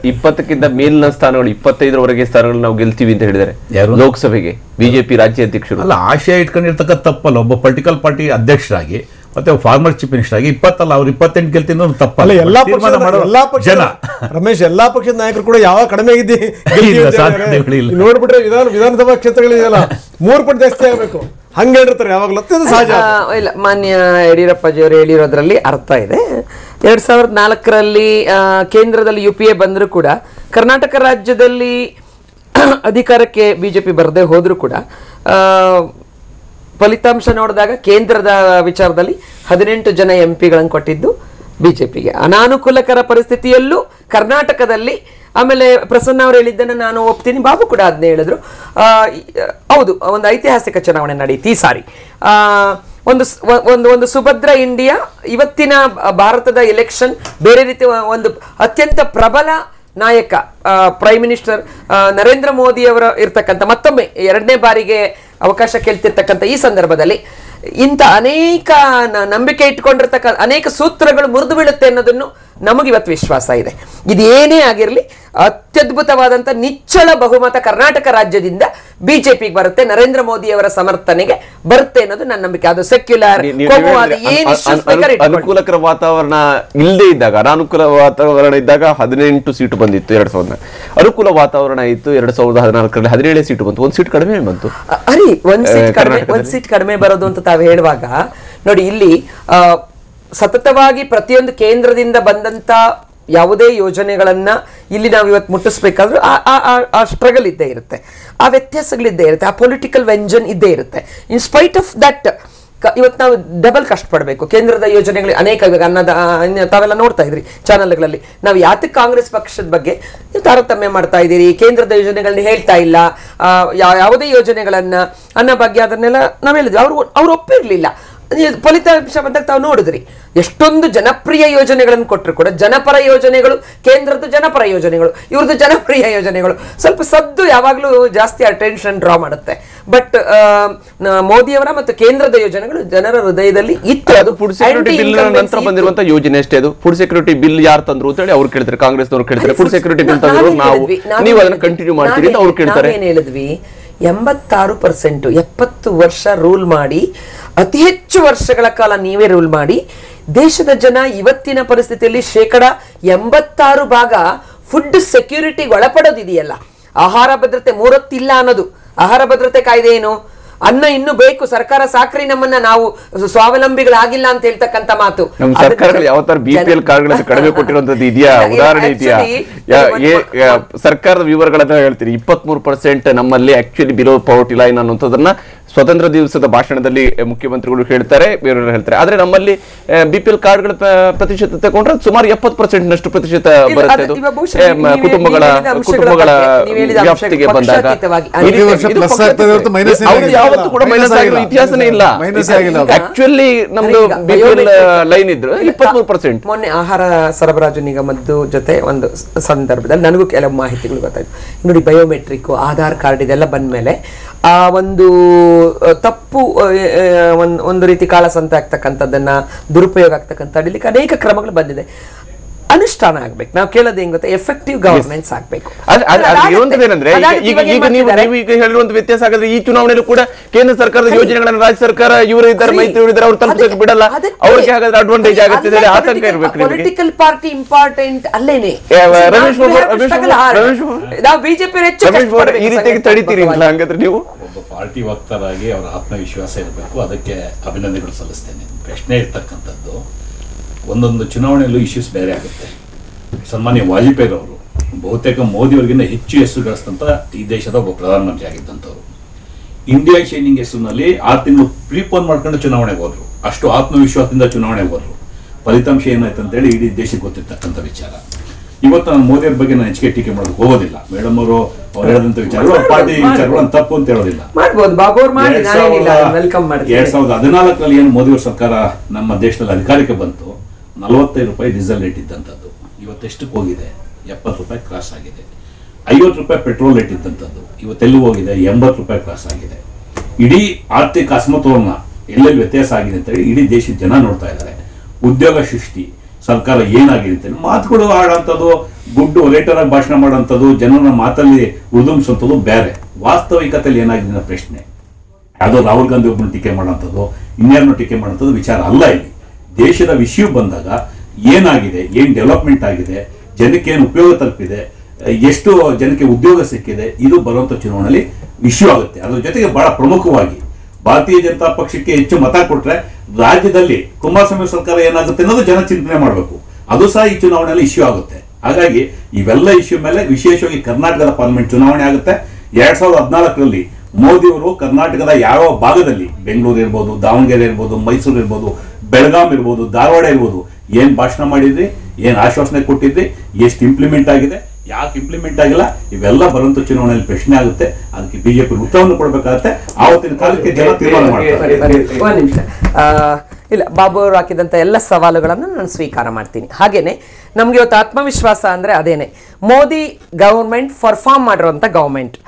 20ಕ್ಕಿಂತ ಮೇಲಿನ ಸ್ಥಾನಗಳು, 25ರವರೆಗೆ ಸ್ಥಾನಗಳು ನಾವು ಗೆಲ್ತೀವಿ ಅಂತ ಹೇಳಿದ್ದಾರೆ ಲೋಕಸಭೆಗೆ BJP ರಾಜ್ಯಾಧ್ಯಕ್ಷರು. ಅಲ್ಲ, ಆಶಯ ಇಟ್ಕೊಂಡಿರ್ತಕ್ಕಂಥ ತಪ್ಪಲ್ಲ. ಒಬ್ಬ ಪೊಲಿಟಿಕಲ್ ಪಾರ್ಟಿ ಅಧ್ಯಕ್ಷರಾಗಿ ಮತ್ತೆ ಫಾರ್ಮರ್ ಚೀಫ್ ಮಿನಿಸ್ಟರ್ ಆಗಿ 20 ಅಲ್ಲ, ಅವ್ರು 28 ಗೆಲ್ತಿದ್ದು ತಪ್ಪಲ್ಲ. ಎಲ್ಲಾ ಜನ ರಮೇಶ್, ಎಲ್ಲಾ ಪಕ್ಷದ ನಾಯಕರು ಕೂಡ ಯಾವ ಕಡಿಮೆ ನೋಡ್ಬಿಟ್ರೆ ವಿಧಾನಸಭಾ ಕ್ಷೇತ್ರಗಳಿದೆಯಲ್ಲ 3 ಪಟ್ಟು ಜಾಸ್ತಿ ಆಗಬೇಕು ಹಂಗೆ ಹೇಳಿರ್ತಾರೆ ಯಾವಾಗಲೂ. ಸಹಜ ಇಲ್ಲ, ಮಾನ್ಯ ಯಡಿಯೂರಪ್ಪಾಜಿಯವರು ಹೇಳಿರೋದ್ರಲ್ಲಿ ಅರ್ಥ ಇದೆ. 2004ರಲ್ಲಿ ಕೇಂದ್ರದಲ್ಲಿ UPA ಬಂದರೂ ಕೂಡ ಕರ್ನಾಟಕ ರಾಜ್ಯದಲ್ಲಿ ಅಧಿಕಾರಕ್ಕೆ BJP ಬರದೇ ಹೋದ್ರೂ ಕೂಡ ಫಲಿತಾಂಶ ನೋಡಿದಾಗ ಕೇಂದ್ರದ ವಿಚಾರದಲ್ಲಿ 18 ಜನ MP ಗಳನ್ನು ಕೊಟ್ಟಿದ್ದು BJPಗೆ. ಅನಾನುಕೂಲಕರ ಪರಿಸ್ಥಿತಿಯಲ್ಲೂ ಕರ್ನಾಟಕದಲ್ಲಿ, ಆಮೇಲೆ ಪ್ರಸನ್ನ ಅವರು ಹೇಳಿದ್ದನ್ನು ನಾನು ಒಪ್ತೀನಿ, ಬಾಬು ಕೂಡ ಅದನ್ನೇ ಹೇಳಿದ್ರು. ಹೌದು, ಒಂದು ಐತಿಹಾಸಿಕ ಚುನಾವಣೆ ನಡೆಯಿತು ಈ ಸಾರಿ. ಒಂದು ಸುಭದ್ರ ಇಂಡಿಯಾ. ಇವತ್ತಿನ ಭಾರತದ ಎಲೆಕ್ಷನ್ ಬೇರೆ ರೀತಿ ಒಂದು ಅತ್ಯಂತ ಪ್ರಬಲ ನಾಯಕ ಪ್ರೈಮ್ ಮಿನಿಸ್ಟರ್ ನರೇಂದ್ರ ಮೋದಿ ಅವರ ಇರ್ತಕ್ಕಂಥ, ಮತ್ತೊಮ್ಮೆ 2ನೇ ಬಾರಿಗೆ ಅವಕಾಶ ಕೇಳ್ತಿರ್ತಕ್ಕಂಥ ಈ ಸಂದರ್ಭದಲ್ಲಿ ಇಂಥ ಅನೇಕ ನಂಬಿಕೆ ಇಟ್ಕೊಂಡಿರ್ತಕ್ಕ ಅನೇಕ ಸೂತ್ರಗಳು ಮುರಿದು ಬೀಳುತ್ತೆ ಅನ್ನೋದನ್ನು ನಮಗಿವತ್ತು ವಿಶ್ವಾಸ ಇದೆ. ಇದೇನೇ ಆಗಿರಲಿ, ಅತ್ಯದ್ಭುತವಾದಂಥ ನಿಚ್ಚಳ ಬಹುಮತ ಕರ್ನಾಟಕ ರಾಜ್ಯದಿಂದ BJPಗೆ ಬರುತ್ತೆ, ನರೇಂದ್ರ ಮೋದಿ ಅವರ ಸಮರ್ಥನೆಗೆ ಬರುತ್ತೆ ಅನ್ನೋದು ನನ್ನ ನಂಬಿಕೆ. ಅದು ಸೆಕ್ಯುಲರ್ ಅನುಕೂಲಕರ ವಾತಾವರಣ ಇಲ್ಲದೆ ಇದ್ದಾಗ, ಅನಾನುಕೂಲ ವಾತಾವರಣ ಇದ್ದಾಗ 18 ಸೀಟು ಬಂದಿತ್ತು 2000. ಅನುಕೂಲ ವಾತಾವರಣ ಇತ್ತು 2014ರಲ್ಲಿ 17 ಸೀಟು ಬಂತು, 1 ಸೀಟ್ ಕಡಿಮೆ ಬಂತು. ಒಂದ್ ಸೀಟ್ ಕಡಿಮೆ ಬರೋದು ಅಂತ ತಾವು ಹೇಳುವಾಗ ನೋಡಿ, ಇಲ್ಲಿ ಸತತವಾಗಿ ಪ್ರತಿಯೊಂದು ಕೇಂದ್ರದಿಂದ ಬಂದಂತ ಯಾವುದೇ ಯೋಜನೆಗಳನ್ನ ಇಲ್ಲಿ ನಾವು ಇವತ್ತು ಮುಟ್ಟಿಸ್ಬೇಕಾದ್ರೂ ಆ ಸ್ಟ್ರಗಲ್ ಇದ್ದೇ ಇರುತ್ತೆ, ಆ ವ್ಯತ್ಯಾಸಗಳಿದ್ದೇ ಇರುತ್ತೆ, ಆ ಪೊಲಿಟಿಕಲ್ ವೆಂಜನ್ ಇದ್ದೇ ಇರುತ್ತೆ. ಇನ್ ಸ್ಪೈಟ್ ಆಫ್ ದಟ್ ಇವತ್ತು ನಾವು ಡಬಲ್ ಕಷ್ಟಪಡಬೇಕು. ಕೇಂದ್ರದ ಯೋಜನೆಗಳು ಅನೇಕ, ತಾವೆಲ್ಲ ನೋಡ್ತಾ ಇದ್ರಿ ಚಾನಲ್ಗಳಲ್ಲಿ, ನಾವು ಯಾತಕ್ಕೆ ಕಾಂಗ್ರೆಸ್ ಪಕ್ಷದ ಬಗ್ಗೆ ನೀವು ತಾರತಮ್ಯ ಮಾಡ್ತಾ ಇದ್ದೀರಿ, ಕೇಂದ್ರದ ಯೋಜನೆಗಳನ್ನ ಹೇಳ್ತಾ ಇಲ್ಲ, ಯಾವುದೇ ಯೋಜನೆಗಳನ್ನ ಅನ್ನೋ ಬಗ್ಗೆ ಅದನ್ನೆಲ್ಲ ನಾವು ಹೇಳಿದ್ವಿ. ಅವ್ರು ಒಪ್ಪಿರ್ಲಿಲ್ಲ. ಫಲಿತಾಂಶ ಬಂದಾಗ ತಾವು ನೋಡಿದ್ರಿ, ಎಷ್ಟೊಂದು ಜನಪ್ರಿಯ ಯೋಜನೆಗಳನ್ನು ಕೊಟ್ಟರು ಕೂಡ ಜನಪರ ಯೋಜನೆಗಳು, ಕೇಂದ್ರದ ಜನಪರ ಯೋಜನೆಗಳು, ಇವ್ರದ್ದು ಜನಪ್ರಿಯ ಯೋಜನೆಗಳು ಸ್ವಲ್ಪ ಸದ್ದು ಯಾವಾಗಲೂ ಜಾಸ್ತಿ ಅಟೆನ್ಷನ್ ಡ್ರಾ ಮಾಡುತ್ತೆ. ಬಟ್ ಮೋದಿಯವರ ಮತ್ತು ಕೇಂದ್ರದ ಯೋಜನೆಗಳು ಜನರ ಹೃದಯದಲ್ಲಿ ಇತ್ತು. ಅದು ಫುಡ್ ಸೆಕ್ಯೂರಿಟಿ ಬಿಲ್ ನಂತರ ಬಂದಿರುವಂತ ಯೋಜನೆ ಅಷ್ಟೇ. ಅದು ಫುಡ್ ಸೆಕ್ಯೂರಿಟಿ ಬಿಲ್ ಯಾರು ತಂದ್ರು ಅಂತ ಹೇಳಿ ಅವ್ರು ಕೇಳ್ತಾರೆ, ಕಾಂಗ್ರೆಸ್ನವ್ರು ಕೇಳ್ತಾರೆ. ಫುಡ್ ಸೆಕ್ಯೂರಿಟಿ ಬಿಲ್ ತಂದ್ರು ನೀವು ಅದನ್ನ ಕಂಟಿನ್ಯೂ ಮಾಡ್ತೀರಿ ಅಂತ ಅವ್ರು ಕೇಳ್ತಾರೆ. ಏನ್ ಹೇಳಿದ್ವಿ, 86% 70 ವರ್ಷ ರೂಲ್ ಮಾಡಿ, ಅತಿ ಹೆಚ್ಚು ವರ್ಷಗಳ ಕಾಲ ನೀವೇ ರೂಲ್ ಮಾಡಿ, ದೇಶದ ಜನ ಇವತ್ತಿನ ಪರಿಸ್ಥಿತಿಯಲ್ಲಿ 86% ಫುಡ್ ಸೆಕ್ಯೂರಿಟಿಗೆ ಒಳಪಡೋದಿದೆಯಲ್ಲ. ಆಹಾರ ಭದ್ರತೆ 3 ಹೊತ್ತಿಲ್ಲ ಅನ್ನೋದು ಆಹಾರ ಭದ್ರತೆ ಕಾಯ್ದೆ ಏನು, ಅನ್ನ ಇನ್ನು ಬೇಕು, ಸರ್ಕಾರ ಸಾಕ್ರಿ ನಮ್ಮನ್ನ, ನಾವು ಸ್ವಾವಲಂಬಿಗಳಾಗಿಲ್ಲ ಅಂತ ಹೇಳ್ತಕ್ಕಂಥ ಮಾತು. ನಮ್ಮ ಸರ್ಕಾರಗಳು ಯಾವ ತರ BPL ಕಾರ್ಡ್ಗಳನ್ನು ಕಡಿಮೆ ಕೊಟ್ಟಿರುವಂತದ್ದು ಇದೆಯಾ, ಉದಾಹರಣೆ ಇದೆಯಾ? ಸರ್ಕಾರದ ವಿವರಗಳನ್ನ ಹೇಳ್ತೀನಿ. 23% ನಮ್ಮಲ್ಲಿ ಆಕ್ಚುಲಿ ಬಿಲೋ ಪವರ್ಟಿ ಲೈನ್ ಅನ್ನುವಂಥದ್ದನ್ನ ಸ್ವತಂತ್ರ ದಿವಸದ ಭಾಷಣದಲ್ಲಿ ಮುಖ್ಯಮಂತ್ರಿಗಳು ಹೇಳ್ತಾರೆ, ಬೇರೆಯವರು ಹೇಳ್ತಾರೆ. ಆದ್ರೆ ನಮ್ಮಲ್ಲಿ BPL ಕಾರ್ಡ್ಗಳ ಪ್ರತಿಶತ ತಗೊಂಡ್ರೆ ಸುಮಾರು 70% ಪ್ರತಿಶತ ಬರುತ್ತೆ. ಕುಟುಂಬಗಳ ವ್ಯಾಪ್ತಿಗೆ ಬಂದಾಗ ಯಾವತ್ತೂ ಕೂಡ ಮೈನಸ್ ಆಗಿರೋ ಇತಿಹಾಸನೇ ಇಲ್ಲ. ಆಕ್ಚುಲಿ ನಮ್ದು BPL ಲೈನ್ ಇದ್ರು 23%. ಮೊನ್ನೆ ಆಹಾರ ಸರಬರಾಜು ನಿಗಮದ್ದು ಜೊತೆ ಒಂದು ಸಂದರ್ಭದಲ್ಲಿ ನನಗೂ ಕೆಲವು ಮಾಹಿತಿಗಳು ಗೊತ್ತಾಯ್ತು. ನೋಡಿ, ಬಯೋಮೆಟ್ರಿಕ್, ಆಧಾರ್ ಕಾರ್ಡ್ ಇದೆಲ್ಲ ಬಂದ್ಮೇಲೆ ಆ ಒಂದು ತಪ್ಪು ಒಂದು ರೀತಿ ಕಾಳಸಂತೆ ಆಗ್ತಕ್ಕಂಥದ್ದನ್ನ ದುರುಪಯೋಗ ಆಗ್ತಕ್ಕಂಥ ಅಡಿಲಿಕ್ಕೆ ಅನೇಕ ಕ್ರಮಗಳು ಬಂದಿದೆ. ಅನುಷ್ಠಾನ ಆಗ್ಬೇಕು. ನಾವು ಕೇಳೋದು ಹೆಂಗ್ ಗೊತ್ತಾ, ಎಫೆಕ್ಟಿವ್ ಗವರ್ನೆನ್ಸ್ ಆಗ್ಬೇಕು. ಏನಂದ್ರೆ ಈಗ ನೀವು ಈಗ ಹೇಳಿರುವಂತ ವ್ಯತ್ಯಾಸ ಆಗಿದ್ರೆ ಈ ಚುನಾವಣೆಯಲ್ಲೂ ಕೂಡ ಕೇಂದ್ರ ಸರ್ಕಾರದ ಯೋಜನೆಗಳನ್ನ ರಾಜ್ಯ ಸರ್ಕಾರ ಇವರು ಇದ್ದಾರೆ, ಮೈತ್ರಿ ಇದ್ದಾರೆ, ಅವ್ರು ತಲುಪಕ್ಕೆ ಬಿಡಲ್ಲ, ಅವ್ರಿಗೆ ಹಾಗಾದ್ರೆ ಅಡ್ವಾಂಟೇಜ್ ಆಗುತ್ತೆ, ಆತಂಕ ಇರ್ಬೇಕು. ಪೊಲಿಟಿಕಲ್ ಪಾರ್ಟಿ ಇಂಪಾರ್ಟೆಂಟ್ ಅಲ್ಲೇನೆ. ನಾವು ಬಿಜೆಪಿ ಈ ರೀತಿಯಾಗಿ ತಡಿತೀರಿ ಹಂಗಾದ್ರೆ ನೀವು ಒಬ್ಬ ಪಾರ್ಟಿ ವಕ್ತಾರಾಗಿ ಅವರ ಆತ್ಮವಿಶ್ವಾಸ ಇರಬೇಕು. ಅದಕ್ಕೆ ಅಭಿನಂದನೆಗಳು ಸಲ್ಲಿಸ್ತೇನೆ. ಪ್ರಶ್ನೆ ಇರ್ತಕ್ಕಂಥದ್ದು, ಒಂದೊಂದು ಚುನಾವಣೆಯಲ್ಲೂ ಇಶ್ಯೂಸ್ ಬೇರೆ ಆಗುತ್ತೆ. ಸನ್ಮಾನ್ಯ ವಾಜಪೇಯಿ ಅವರು ಬಹುತೇಕ ಮೋದಿಯವರಿಗಿಂತ ಹೆಚ್ಚು ಹೆಸರು ಗಳಿಸಿದಂಥ ಈ ದೇಶದ ಒಬ್ಬ ಪ್ರಧಾನಮಂತ್ರಿ ಆಗಿದ್ದಂಥವ್ರು. ಇಂಡಿಯಾ ಶೈನಿಂಗ್ ಹೆಸರಿನಲ್ಲಿ 6 ತಿಂಗಳು ಪ್ರೀಪೋನ್ ಮಾಡ್ಕೊಂಡು ಚುನಾವಣೆಗೆ ಹೋದ್ರು. ಅಷ್ಟು ಆತ್ಮವಿಶ್ವಾಸದಿಂದ ಚುನಾವಣೆಗೆ ಹೋದ್ರು. ಫಲಿತಾಂಶ ಏನಾಯ್ತು ಅಂತೇಳಿ ಇಡೀ ದೇಶಕ್ಕೆ ಗೊತ್ತಿರ್ತಕ್ಕಂಥ ವಿಚಾರ. ಇವತ್ತು ನಾನು ಮೋದಿಯವ್ರ ಬಗ್ಗೆ ನಾನು ಹೆಚ್ಚಿಗೆ ಟೀಕೆ ಮಾಡೋದಕ್ಕೆ ಹೋಗೋದಿಲ್ಲ. ಮೇಡಮ್ ಅವರು ಹೇಳಿದಂತ ವಿಚಾರಗಳು, ಪಾರ್ಟಿ ವಿಚಾರಗಳು ತಪ್ಪು ಅಂತ ಹೇಳೋದಿಲ್ಲ. 2014ರಲ್ಲಿ ಏನು ಮೋದಿಯವರ ಸರ್ಕಾರ ನಮ್ಮ ದೇಶದಲ್ಲಿ ಅಧಿಕಾರಕ್ಕೆ ಬಂತು, 45 ರೂಪಾಯಿ ಡೀಸೆಲ್ ರೇಟ್ ಇದ್ದಂಥದ್ದು ಇವತ್ತೆಷ್ಟಕ್ಕೆ ಹೋಗಿದೆ? 70 ರೂಪಾಯಿ ಕ್ರಾಸ್ ಆಗಿದೆ. 50 ರೂಪಾಯಿ ಪೆಟ್ರೋಲ್ ರೇಟ್ ಇದ್ದಂಥದ್ದು ಇವತ್ತೆಲ್ಲಿ ಹೋಗಿದೆ? 80 ರೂಪಾಯಿ ಕ್ರಾಸ್ ಆಗಿದೆ. ಇಡೀ ಆರ್ಥಿಕ ಅಸಮತೋಲನ ಎಲ್ಲೆಲ್ಲಿ ವ್ಯತ್ಯಾಸ ಆಗಿದೆ ಅಂತ ಹೇಳಿ ಇಡೀ ದೇಶದ ಜನ ನೋಡ್ತಾ ಇದ್ದಾರೆ. ಉದ್ಯೋಗ ಸೃಷ್ಟಿ, ಸರ್ಕಾರ ಏನಾಗಿದೆ ಅಂತ ಮಾತುಗಳು ಆಡೋಂಥದ್ದು, ಗುಡ್ಡು ಲೇಟರ್ ಆಗಿ ಭಾಷಣ ಮಾಡೋಂಥದ್ದು, ಜನರ ಮಾತಲ್ಲಿ ಉದುಂಬಿಸುವಂಥದ್ದು ಬೇರೆ. ವಾಸ್ತವಿಕತೆಯಲ್ಲಿ ಏನಾಗಿದೆ ಅನ್ನೋ ಪ್ರಶ್ನೆ. ಯಾವುದೋ ರಾಹುಲ್ ಗಾಂಧಿ ಒಬ್ಬನ ಟೀಕೆ ಮಾಡೋಂಥದ್ದು, ಇನ್ಯಾರನ್ನೋ ಟೀಕೆ ಮಾಡೋಂಥದ್ದು ವಿಚಾರ ಅಲ್ಲ. ಇಲ್ಲಿ ದೇಶದ ವಿಷಯ ಬಂದಾಗ ಏನಾಗಿದೆ, ಏನ್ ಡೆವಲಪ್ಮೆಂಟ್ ಆಗಿದೆ, ಜನಕ್ಕೆ ಏನು ಉಪಯೋಗ ತಲುಪಿದೆ, ಎಷ್ಟು ಜನಕ್ಕೆ ಉದ್ಯೋಗ ಸಿಕ್ಕಿದೆ, ಇದು ಬರುವಂತ ಚುನಾವಣೆಯಲ್ಲಿ ಇಶ್ಯೂ ಆಗುತ್ತೆ. ಅದ್ರ ಜೊತೆಗೆ ಬಹಳ ಪ್ರಮುಖವಾಗಿ ಭಾರತೀಯ ಜನತಾ ಪಕ್ಷಕ್ಕೆ ಹೆಚ್ಚು ಮತ ಕೊಟ್ರೆ ರಾಜ್ಯದಲ್ಲಿ ಕುಮಾರಸ್ವಾಮಿ ಸರ್ಕಾರ ಏನಾಗುತ್ತೆ ಅನ್ನೋದು ಜನ ಚಿಂತನೆ ಮಾಡಬೇಕು. ಅದು ಸಹ ಈ ಚುನಾವಣೆಯಲ್ಲಿ ಇಶ್ಯೂ ಆಗುತ್ತೆ. ಹಾಗಾಗಿ ಇವೆಲ್ಲ ಇಶ್ಯೂ ಮೇಲೆ ವಿಶೇಷವಾಗಿ ಕರ್ನಾಟಕದ ಪಾರ್ಲಿಮೆಂಟ್ ಚುನಾವಣೆ ಆಗುತ್ತೆ. 2014ರಲ್ಲಿ ಮೋದಿಯವರು ಕರ್ನಾಟಕದ ಯಾವ ಭಾಗದಲ್ಲಿ, ಬೆಂಗಳೂರು ಇರ್ಬೋದು, ದಾವಣಗೆರೆ ಇರ್ಬೋದು, ಮೈಸೂರು ಇರ್ಬೋದು, ಬೆಳಗಾಂ ಇರ್ಬೋದು, ಧಾರವಾಡ ಇರ್ಬೋದು, ಏನ್ ಭಾಷಣ ಮಾಡಿದ್ರಿ, ಏನ್ ಆಶ್ವಾಸನೆ ಕೊಟ್ಟಿದ್ರಿ, ಎಷ್ಟು ಇಂಪ್ಲಿಮೆಂಟ್ ಆಗಿದೆ, ಯಾಕೆ ಇಂಪ್ಲಿಮೆಂಟ್ ಆಗಿಲ್ಲ, ಇವೆಲ್ಲ ಬರುವಂತ ಚುನಾವಣೆಯಲ್ಲಿ ಪ್ರಶ್ನೆ ಆಗುತ್ತೆ. ಅದಕ್ಕೆ ಬಿಜೆಪಿ ಉತ್ತರವನ್ನು ಕೊಡಬೇಕಾಗುತ್ತೆ. ಆವತ್ತಿನ ಕಾಲಕ್ಕೆ ಜನ ತೀರ್ಮಾನ ಮಾಡ್ತಾರೆ. ಒಂದು ನಿಮಿಷ, ಇಲ್ಲ, ಬಾಬು ಅವರು ಹಾಕಿದಂಥ ಎಲ್ಲ ಸವಾಲುಗಳನ್ನು ನಾನು ಸ್ವೀಕಾರ ಮಾಡ್ತೀನಿ. ಹಾಗೇನೆ ನಮ್ಗೆ ಇವತ್ತು ಆತ್ಮವಿಶ್ವಾಸ ಅಂದ್ರೆ ಅದೇನೆ, ಮೋದಿ ಗವರ್ಮೆಂಟ್ ಪರ್ಫಾರ್ಮ್ ಮಾಡಿರುವಂತ ಗವರ್ಮೆಂಟ್.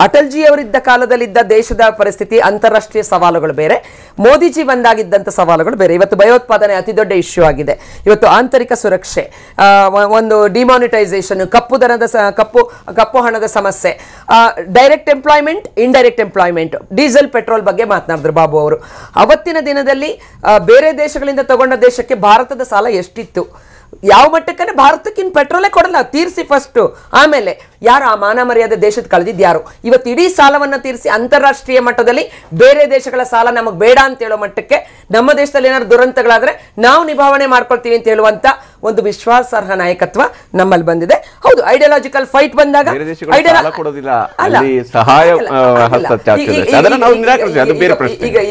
ಅಟಲ್ಜಿ ಅವರಿದ್ದ ಕಾಲದಲ್ಲಿದ್ದ ದೇಶದ ಪರಿಸ್ಥಿತಿ, ಅಂತಾರಾಷ್ಟ್ರೀಯ ಸವಾಲುಗಳು ಬೇರೆ, ಮೋದಿಜಿ ಬಂದಾಗಿದ್ದಂಥ ಸವಾಲುಗಳು ಬೇರೆ. ಇವತ್ತು ಭಯೋತ್ಪಾದನೆ ಅತಿ ದೊಡ್ಡ ಇಶ್ಯೂ ಆಗಿದೆ. ಇವತ್ತು ಆಂತರಿಕ ಸುರಕ್ಷೆ, ಒಂದು ಡಿಮಾನಿಟೈಸೇಷನ್, ಕಪ್ಪು ಹಣದ ಸಮಸ್ಯೆ, direct employment, indirect employment, diesel petrol ಬಗ್ಗೆ ಮಾತನಾಡಿದ್ರು ಬಾಬು ಅವರು. ಅವತ್ತಿನ ದಿನದಲ್ಲಿ ಬೇರೆ ದೇಶಗಳಿಂದ ತಗೊಂಡ ದೇಶಕ್ಕೆ ಭಾರತದ ಸಾಲ ಎಷ್ಟಿತ್ತು? ಯಾವ ಮಟ್ಟಕ್ಕನೆ ಭಾರತಕ್ಕೆ ಇನ್ ಪೆಟ್ರೋಲೇ ಕೊಡಲ್ಲ, ತೀರಿಸಿ ಫಸ್ಟ್, ಆಮೇಲೆ ಯಾರು ಆ ಮಾನ ಮರ್ಯಾದೆ ದೇಶದ ಕಳೆದಿದ್ದು ಯಾರು? ಇವತ್ತು ಇಡೀ ಸಾಲವನ್ನ ತೀರಿಸಿ ಅಂತಾರಾಷ್ಟ್ರೀಯ ಮಟ್ಟದಲ್ಲಿ ಬೇರೆ ದೇಶಗಳ ಸಾಲ ನಮಗೆ ಬೇಡ ಅಂತ ಹೇಳೋ ಮಟ್ಟಕ್ಕೆ ನಮ್ಮ ದೇಶದಲ್ಲಿ ಏನಾದ್ರು ದುರಂತಗಳಾದ್ರೆ ನಾವು ನಿಭಾವಣೆ ಮಾಡ್ಕೊಳ್ತೀವಿ ಅಂತ ಹೇಳುವಂತ ಒಂದು ವಿಶ್ವಾಸಾರ್ಹ ನಾಯಕತ್ವ ನಮ್ಮಲ್ಲಿ ಬಂದಿದೆ. ಹೌದು, ಐಡಿಯಾಲಜಿಕಲ್ ಫೈಟ್ ಬಂದಾಗ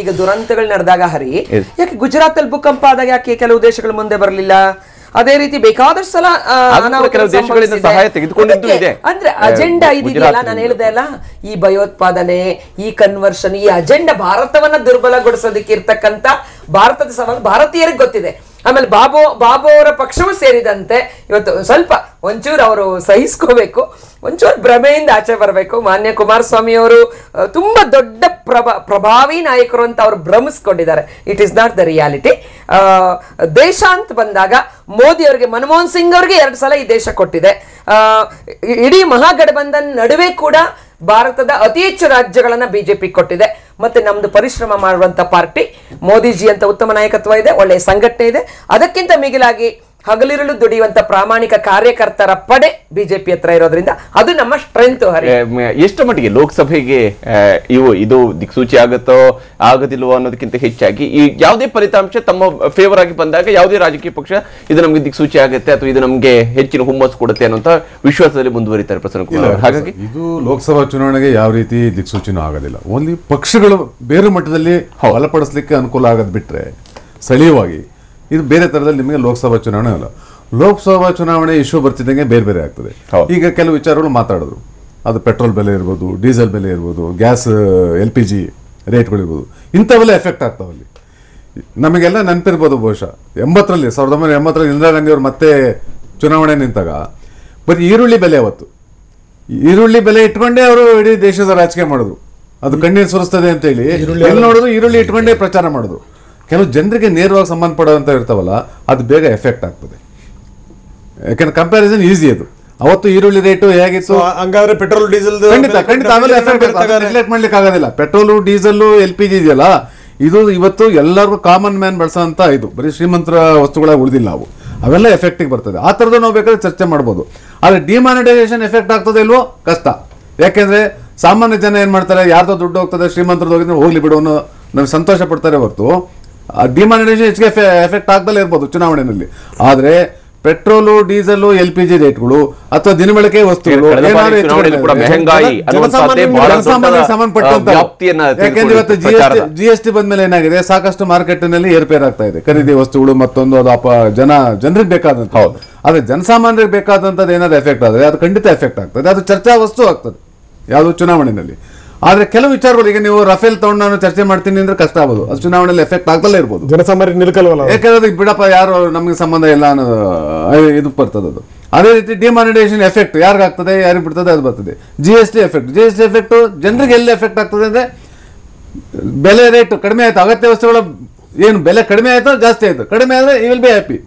ಈಗ ದುರಂತಗಳು ನಡೆದಾಗ ಹರಿ ಯಾಕೆ ಗುಜರಾತ್ ಅಲ್ಲಿ ಭೂಕಂಪ ಆದಾಗ ಯಾಕೆ ಕೆಲವು ದೇಶಗಳು ಮುಂದೆ ಬರಲಿಲ್ಲ? ಅದೇ ರೀತಿ ಬೇಕಾದಷ್ಟು ಸಲ ಅಂದ್ರೆ ಅಜೆಂಡಾ ಇದೆಯಲ್ಲ, ನಾನು ಹೇಳಿದೆ ಅಲ್ಲ, ಈ ಭಯೋತ್ಪಾದನೆ, ಈ ಕನ್ವರ್ಷನ್, ಈ ಅಜೆಂಡಾ ಭಾರತವನ್ನ ದುರ್ಬಲಗೊಳಿಸೋದಕ್ಕೆ ಇರ್ತಕ್ಕಂಥ ಭಾರತದ ಸವಾಲು ಭಾರತೀಯರಿಗೆ ಗೊತ್ತಿದೆ. ಆಮೇಲೆ ಬಾಬು ಅವರ ಪಕ್ಷವೂ ಸೇರಿದಂತೆ ಇವತ್ತು ಸ್ವಲ್ಪ ಒಂಚೂರು ಅವರು ಸಹಿಸ್ಕೋಬೇಕು, ಒಂಚೂರು ಭ್ರಮೆಯಿಂದ ಆಚೆ ಬರಬೇಕು. ಮಾನ್ಯ ಕುಮಾರಸ್ವಾಮಿ ಅವರು ತುಂಬಾ ದೊಡ್ಡ ಪ್ರಭಾವಿ ನಾಯಕರು ಅಂತ ಅವರು ಭ್ರಮಿಸ್ಕೊಂಡಿದ್ದಾರೆ. It is not the reality. ದೇಶ ಅಂತ ಬಂದಾಗ ಮೋದಿ ಅವರಿಗೆ, ಮನಮೋಹನ್ ಸಿಂಗ್ ಅವರಿಗೆ 2 ಸಲ ಈ ದೇಶ ಕೊಟ್ಟಿದೆ. ಇಡೀ ಮಹಾಗಠಬಂಧನ್ ನಡುವೆ ಕೂಡ ಭಾರತದ ಅತಿ ಹೆಚ್ಚು ರಾಜ್ಯಗಳನ್ನ ಬಿಜೆಪಿ ಕೊಟ್ಟಿದೆ. ಮತ್ತೆ ನಮ್ದು ಪರಿಶ್ರಮ ಮಾಡುವಂತ ಪಾರ್ಟಿ, ಮೋದಿಜಿ ಅಂತ ಉತ್ತಮ ನಾಯಕತ್ವ ಇದೆ, ಒಳ್ಳೆಯ ಸಂಘಟನೆ ಇದೆ. ಅದಕ್ಕಿಂತ ಮಿಗಿಲಾಗಿ ಹಗಲಿರುಳು ದುಡಿಯುವಂತ ಪ್ರಾಮಾಣಿಕ ಕಾರ್ಯಕರ್ತರ ಪಡೆ ಬಿಜೆಪಿ ಹತ್ರ ಇರೋದ್ರಿಂದ ಅದು ನಮ್ಮ ಸ್ಟ್ರೆಂತ್. ಎಷ್ಟು ಮಟ್ಟಿಗೆ ಲೋಕಸಭೆಗೆ ಇದು ದಿಕ್ಸೂಚಿ ಆಗುತ್ತೋ ಆಗೋದಿಲ್ವೋ ಅನ್ನೋದಕ್ಕಿಂತ ಹೆಚ್ಚಾಗಿ ಈ ಯಾವುದೇ ಫಲಿತಾಂಶ ತಮ್ಮ ಫೇವರ್ ಆಗಿ ಬಂದಾಗ ಯಾವುದೇ ರಾಜಕೀಯ ಪಕ್ಷ ಇದು ನಮ್ಗೆ ದಿಕ್ಸೂಚಿ ಆಗುತ್ತೆ ಅಥವಾ ಇದು ನಮ್ಗೆ ಹೆಚ್ಚಿನ ಹುಮ್ಮಸ್ಸು ಕೊಡುತ್ತೆ ಅನ್ನೋ ವಿಶ್ವಾಸದಲ್ಲಿ ಮುಂದುವರಿತಾರೆ ಪ್ರಸನ್ನ ಕುಮಾರ್. ಹಾಗಾಗಿ ಇದು ಲೋಕಸಭಾ ಚುನಾವಣೆಗೆ ಯಾವ ರೀತಿ ದಿಕ್ಸೂಚಿನೂ ಆಗೋದಿಲ್ಲ. ಓನ್ಲಿ ಪಕ್ಷಗಳು ಬೇರೆ ಮಟ್ಟದಲ್ಲಿ ಬಲಪಡಿಸಲಿಕ್ಕೆ ಅನುಕೂಲ ಆಗೋದು ಬಿಟ್ರೆ ಸ್ಥಳೀಯವಾಗಿ ಇದು ಬೇರೆ ತರದಲ್ಲಿ ನಿಮಗೆ ಲೋಕಸಭಾ ಚುನಾವಣೆ ಅಲ್ಲ. ಲೋಕಸಭಾ ಚುನಾವಣೆ ಇಶ್ಯೂ ಬರ್ತಿದ್ದಂಗೆ ಬೇರೆ ಬೇರೆ ಆಗ್ತದೆ. ಈಗ ಕೆಲವು ವಿಚಾರಗಳು ಮಾತಾಡಿದ್ರು, ಅದು ಪೆಟ್ರೋಲ್ ಬೆಲೆ ಇರ್ಬೋದು, ಡೀಸೆಲ್ ಬೆಲೆ ಇರ್ಬೋದು, ಗ್ಯಾಸ್ LPG ರೇಟ್ಗಳಿರ್ಬೋದು, ಇಂಥವೆಲ್ಲ ಎಫೆಕ್ಟ್ ಆಗ್ತಾವಲ್ಲಿ. ನಮಗೆಲ್ಲ ನೆನಪಿರ್ಬೋದು, ಬಹುಶಃ 1980ರಲ್ಲಿ ಇಂದಿರಾ ಗಾಂಧಿ ಅವರು ಮತ್ತೆ ಚುನಾವಣೆ ನಿಂತಾಗ ಬರೀ ಈರುಳ್ಳಿ ಬೆಲೆ, ಅವತ್ತು ಈರುಳ್ಳಿ ಬೆಲೆ ಇಟ್ಕೊಂಡೇ ಅವರು ಇಡೀ ದೇಶದ ರಾಜಕೀಯ ಮಾಡಿದ್ರು. ಅದು ಕಣ್ಣೀರು ಸುರಿಸ್ತದೆ ಅಂತ ಹೇಳಿ ಎಲ್ಲಿ ನೋಡಿದ್ರು ಈರುಳ್ಳಿ ಇಟ್ಕೊಂಡೇ ಪ್ರಚಾರ ಮಾಡಿದ್ರು. ಕೆಲವು ಜನರಿಗೆ ನೇರವಾಗಿ ಸಂಬಂಧಪಡುವಂತ ಇರ್ತಾವಲ್ಲ, ಅದು ಬೇಗ ಎಫೆಕ್ಟ್ ಆಗ್ತದೆ. ಯಾಕಂದ್ರೆ ಕಂಪ್ಯಾರಿಸನ್ ಈಸಿ. ಅದು ಅವತ್ತು ಈರುಳ್ಳಿ ರೇಟು ಹೇಗಿತ್ತು, ಹಂಗಾದ್ರೆ ಪೆಟ್ರೋಲ್ ಡೀಸೆಲ್ ಖಂಡಿತ ಆಮೇಲೆ ಎಫೆಕ್ಟ್ ಮಾಡ್ಲಿಕ್ಕೆ ಆಗೋದಿಲ್ಲ. ಪೆಟ್ರೋಲ್, ಡೀಸೆಲ್, LPG ಇದೆಯಲ್ಲ, ಇದು ಇವತ್ತು ಎಲ್ಲರಿಗೂ ಕಾಮನ್ ಮ್ಯಾನ್ ಬಳಸೋಂತ ಇದು, ಬರೀ ಶ್ರೀಮಂತರ ವಸ್ತುಗಳಾಗಿ ಉಳಿದಿಲ್ಲ ಅವು. ಅವೆಲ್ಲ ಎಫೆಕ್ಟಿಗೆ ಬರ್ತದೆ. ಆ ಥರದ್ದು ನಾವು ಬೇಕಾದ್ರೆ ಚರ್ಚೆ ಮಾಡ್ಬೋದು. ಆದರೆ ಡಿಮಾನಿಟೈಸೇಷನ್ ಎಫೆಕ್ಟ್ ಆಗ್ತದೆ ಇಲ್ವೋ ಕಷ್ಟ. ಯಾಕೆಂದ್ರೆ ಸಾಮಾನ್ಯ ಜನ ಏನ್ ಮಾಡ್ತಾರೆ, ಯಾರ್ದೋ ದುಡ್ಡು ಹೋಗ್ತದೆ, ಶ್ರೀಮಂತರದ್ದು ಹೋಗಿದ್ರೆ ಹೋಗ್ಲಿ ಬಿಡು ಅನ್ನೋ ನಮ್ಗೆ ಸಂತೋಷ ಪಡ್ತಾರೆ ಹೊರತು ಡಿಮಾನಿಟೈಸೇಷನ್ ಹೆಚ್ಚಿಗೆ ಎಫೆಕ್ಟ್ ಆಗ್ದಲೇ ಇರ್ಬೋದು ಚುನಾವಣೆಯಲ್ಲಿ. ಆದ್ರೆ ಪೆಟ್ರೋಲು, ಡೀಸೆಲ್, LPG ರೇಟ್ಗಳು ಅಥವಾ ದಿನಬಳಕೆ ವಸ್ತುಗಳು ಯಾಕೆಂದ್ರೆ ಇವತ್ತು GST ಬಂದ್ಮೇಲೆ ಏನಾಗಿದೆ, ಸಾಕಷ್ಟು ಮಾರ್ಕೆಟ್ನಲ್ಲಿ ಏರ್ಪೇರ್ ಆಗ್ತಾ ಇದೆ ಖರೀದಿ ವಸ್ತುಗಳು ಮತ್ತೊಂದು. ಅದು ಜನರಿಗೆ ಬೇಕಾದಂತ, ಆದ್ರೆ ಜನಸಾಮಾನ್ಯರಿಗೆ ಬೇಕಾದಂತದ್ದು ಏನಾದ್ರು ಎಫೆಕ್ಟ್ ಆದ್ರೆ ಅದು ಖಂಡಿತ ಎಫೆಕ್ಟ್ ಆಗ್ತದೆ. ಅದು ಚರ್ಚಾ ವಸ್ತು ಆಗ್ತದೆ ಯಾವುದು ಚುನಾವಣೆಯಲ್ಲಿ. ಆದ್ರೆ ಕೆಲವು ವಿಚಾರಗಳು, ಈಗ ನೀವು ರಫೇಲ್ ತಗೊಂಡು ನಾನು ಚರ್ಚೆ ಮಾಡ್ತೀನಿ ಅಂದ್ರೆ ಕಷ್ಟ ಆಗ್ಬೋದು, ಅದು ಚುನಾವಣೆಯಲ್ಲಿ ಎಫೆಕ್ಟ್ ಆಗ್ದಲ್ಲೇ ಇರ್ಬೋದು. ಜನಸಾಮಾನ್ಯ ನಿಲ್ಕಲ್ವಲ್ಲ, ಯಾಕಂದ್ರೆ ಬಿಡಪ್ಪ ಯಾರು ನಮಗೆ ಸಂಬಂಧ ಇಲ್ಲ ಅನ್ನೋದು ಇದು ಬರ್ತದೆ. ಅದು ಅದೇ ರೀತಿ ಡಿಮಾನಿಟೈಸೇಷನ್ ಎಫೆಕ್ಟ್ ಯಾರಿಗಾಗ್ತದೆ, ಯಾರಿಗೆ ಬಿಡ್ತದೆ ಅದು ಬರ್ತದೆ. GST ಎಫೆಕ್ಟ್ ಜನರಿಗೆ ಎಲ್ಲಿ ಎಫೆಕ್ಟ್ ಆಗ್ತದೆ ಅಂದ್ರೆ, ಬೆಲೆ ರೇಟ್ ಕಡಿಮೆ ಆಯ್ತು, ಅಗತ್ಯ ವಸ್ತುಗಳ ಏನು ಬೆಲೆ ಕಡಿಮೆ ಆಯ್ತು, ಜಾಸ್ತಿ ಆಯ್ತು, ಕಡಿಮೆ ಆದ್ರೆ ಯು ವಿಲ್ ಬಿ ಹ್ಯಾಪಿ,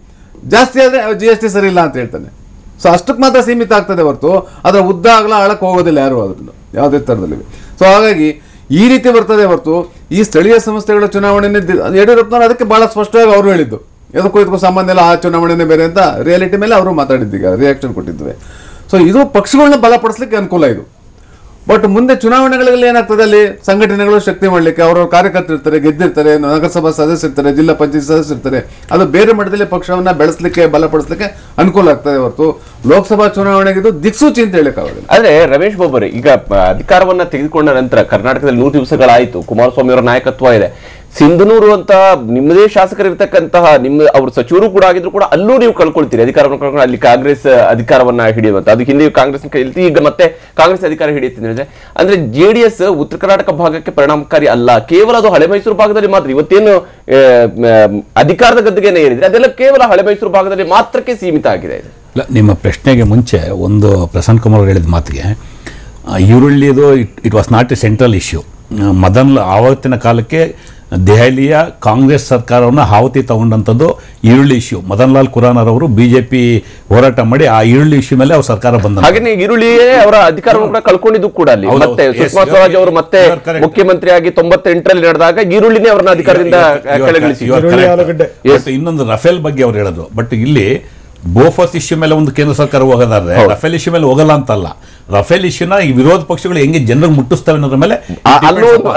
ಜಾಸ್ತಿ ಆದ್ರೆ GST ಸರಿ ಇಲ್ಲ ಅಂತ ಹೇಳ್ತಾನೆ. ಸೊ ಅಷ್ಟಕ್ಕೆ ಮಾತ್ರ ಸೀಮಿತ ಆಗ್ತದೆ ಹೊರತು ಅದರ ಉದ್ದ ಆಗಲ ಆಳಕ್ಕೆ ಹೋಗೋದಿಲ್ಲ ಯಾರು ಅದನ್ನು ಯಾವುದೇ ಥರದಲ್ಲಿ. ಸೊ ಹಾಗಾಗಿ ಈ ರೀತಿ ಬರ್ತದೆ ಹೊರತು ಈ ಸ್ಥಳೀಯ ಸಂಸ್ಥೆಗಳ ಚುನಾವಣೆನೇ ಯಡಿಯೂರಪ್ಪನವರು ಅದಕ್ಕೆ ಬಹಳ ಸ್ಪಷ್ಟವಾಗಿ ಅವರು ಹೇಳಿದ್ದು, ಇದಕ್ಕೂ ಸಂಬಂಧ ಇಲ್ಲ, ಆ ಚುನಾವಣೆನೇ ಬೇರೆ ಅಂತ ರಿಯಾಲಿಟಿ ಮೇಲೆ ಅವರು ಮಾತಾಡಿದ್ದೀಗ ರಿಯಾಕ್ಷನ್ ಕೊಟ್ಟಿದ್ವಿ. ಸೊ ಇದು ಪಕ್ಷಗಳನ್ನ ಬಲಪಡಿಸ್ಲಿಕ್ಕೆ ಅನುಕೂಲ ಇದು. ಬಟ್ ಮುಂದೆ ಚುನಾವಣೆಗಳಲ್ಲಿ ಏನಾಗ್ತದೆ, ಅಲ್ಲಿ ಸಂಘಟನೆಗಳು ಶಕ್ತಿ ಮಾಡಲಿಕ್ಕೆ ಅವರ ಕಾರ್ಯಕರ್ತರು ಇರ್ತಾರೆ, ಗೆದ್ದಿರ್ತಾರೆ, ನಗರಸಭಾ ಸದಸ್ಯರಿರ್ತಾರೆ, ಜಿಲ್ಲಾ ಪಂಚಾಯತ್ ಸದಸ್ಯರಿರ್ತಾರೆ, ಅದು ಬೇರೆ ಮಟ್ಟದಲ್ಲಿ ಪಕ್ಷವನ್ನ ಬೆಳೆಸಲಿಕ್ಕೆ ಬಲಪಡಿಸಲಿಕ್ಕೆ ಅನುಕೂಲ ಆಗ್ತದೆ ಹೊರತು ಲೋಕಸಭಾ ಚುನಾವಣೆಗೆ ಇದು ದಿಕ್ಸೂಚಿ ಅಂತ ಹೇಳಕ್ಕಾಗೋದಿಲ್ಲ. ಆದ್ರೆ ರಮೇಶ್ ಬಾಬು ಈಗ ಅಧಿಕಾರವನ್ನ ತೆಗೆದುಕೊಂಡ ನಂತರ ಕರ್ನಾಟಕದಲ್ಲಿ 100 ದಿವಸಗಳಾಯಿತು, ಕುಮಾರಸ್ವಾಮಿ ಅವರ ನಾಯಕತ್ವ ಇದೆ. ಸಿಂಧನೂರು ಅಂತ ನಿಮ್ಮದೇ ಶಾಸಕರಿರ್ತಕ್ಕಂತಹ ಅವ್ರ ಸಚಿವರು ಕೂಡ ಆಗಿದ್ರು ಕೂಡ ಅಲ್ಲೂ ನೀವು ಕಳ್ಕೊಳ್ತೀರಿ ಅಧಿಕಾರವನ್ನು ಕಳ್ಕೊಂಡು, ಅಲ್ಲಿ ಕಾಂಗ್ರೆಸ್ ಅಧಿಕಾರವನ್ನ ಹಿಡಿಯುವಂತ, ಅದಕ್ಕೆ ಹಿಂದೆ ಕಾಂಗ್ರೆಸ್ ಕೈಲಿ ಈಗ ಮತ್ತೆ ಕಾಂಗ್ರೆಸ್ ಅಧಿಕಾರ ಹಿಡಿಯುತ್ತೆ ಅಂದ್ರೆ JDS ಉತ್ತರ ಕರ್ನಾಟಕ ಭಾಗಕ್ಕೆ ಪರಿಣಾಮಕಾರಿ ಅಲ್ಲ, ಕೇವಲ ಅದು ಹಳೆ ಮೈಸೂರು ಭಾಗದಲ್ಲಿ ಮಾತ್ರ. ಇವತ್ತೇನು ಅಧಿಕಾರದ ಗದ್ದುಗೆನೇ ಏನಿದ್ರೆ ಅದೆಲ್ಲ ಕೇವಲ ಹಳೆ ಮೈಸೂರು ಭಾಗದಲ್ಲಿ ಮಾತ್ರಕ್ಕೆ ಸೀಮಿತ ಆಗಿದೆ. ಇಲ್ಲ, ನಿಮ್ಮ ಪ್ರಶ್ನೆಗೆ ಮುಂಚೆ ಒಂದು ಪ್ರಸನ್ನ ಕುಮಾರ್ ಹೇಳಿದ ಮಾತಿಗೆ, ಈರುಳ್ಳಿದು it was not a central issue. ಆವತ್ತಿನ ಕಾಲಕ್ಕೆ ದೆಹಲಿಯ ಕಾಂಗ್ರೆಸ್ ಸರ್ಕಾರವನ್ನು ಹಾವತಿ ತಗೊಂಡಂಥದ್ದು ಈರುಳ್ಳಿ ಇಶ್ಯೂ. ಮದನ್ ಲಾಲ್ ಖುರಾನರ್ ಅವರು ಬಿಜೆಪಿ ಹೋರಾಟ ಮಾಡಿ ಆ ಈರುಳ್ಳಿ ಇಶ್ಯೂ ಮೇಲೆ ಅವ್ರ ಸರ್ಕಾರ ಬಂದ. ಹಾಗೆ ಈರುಳ್ಳಿಯೇ ಅವರ ಅಧಿಕಾರವನ್ನು ಕೂಡ ಕಳ್ಕೊಂಡಿದ್ದು ಕೂಡ ಅಲ್ಲಿ ಮತ್ತೆ ಸುಷ್ಮಾ ಸ್ವರಾಜ್ ಅವರು ಮತ್ತೆ ಮುಖ್ಯಮಂತ್ರಿಯಾಗಿ 98ರಲ್ಲಿ ನಡೆದಾಗ ಈರುಳ್ಳಿನೇ ಅವರನ್ನ ಅಧಿಕಾರದಿಂದ ಕೆಳಗಿಳಿಸಿ. ಇನ್ನೊಂದು ರಫೇಲ್ ಬಗ್ಗೆ ಅವ್ರು ಹೇಳಿದ್ರು. ಬಟ್ ಇಲ್ಲಿ ಬೋಫರ್ಸ್ ಇಶ್ಯೂ ಮೇಲೆ ಒಂದು ಕೇಂದ್ರ ಸರ್ಕಾರ ಹೋಗೋದಾದ್ರೆ ರಫೇಲ್ ಇಶ್ಯೂ ಮೇಲೆ ಹೋಗಲ್ಲ ಅಂತಲ್ಲ. ರಫೇಲ್ ಇಶ್ಯೂನ ಈ ವಿರೋಧ ಪಕ್ಷಗಳು ಹೆಂಗೆ ಜನರಿಗೆ ಮುಟ್ಟಿಸ್ತವೆ ಅನ್ನೋದ್ರ ಮೇಲೆ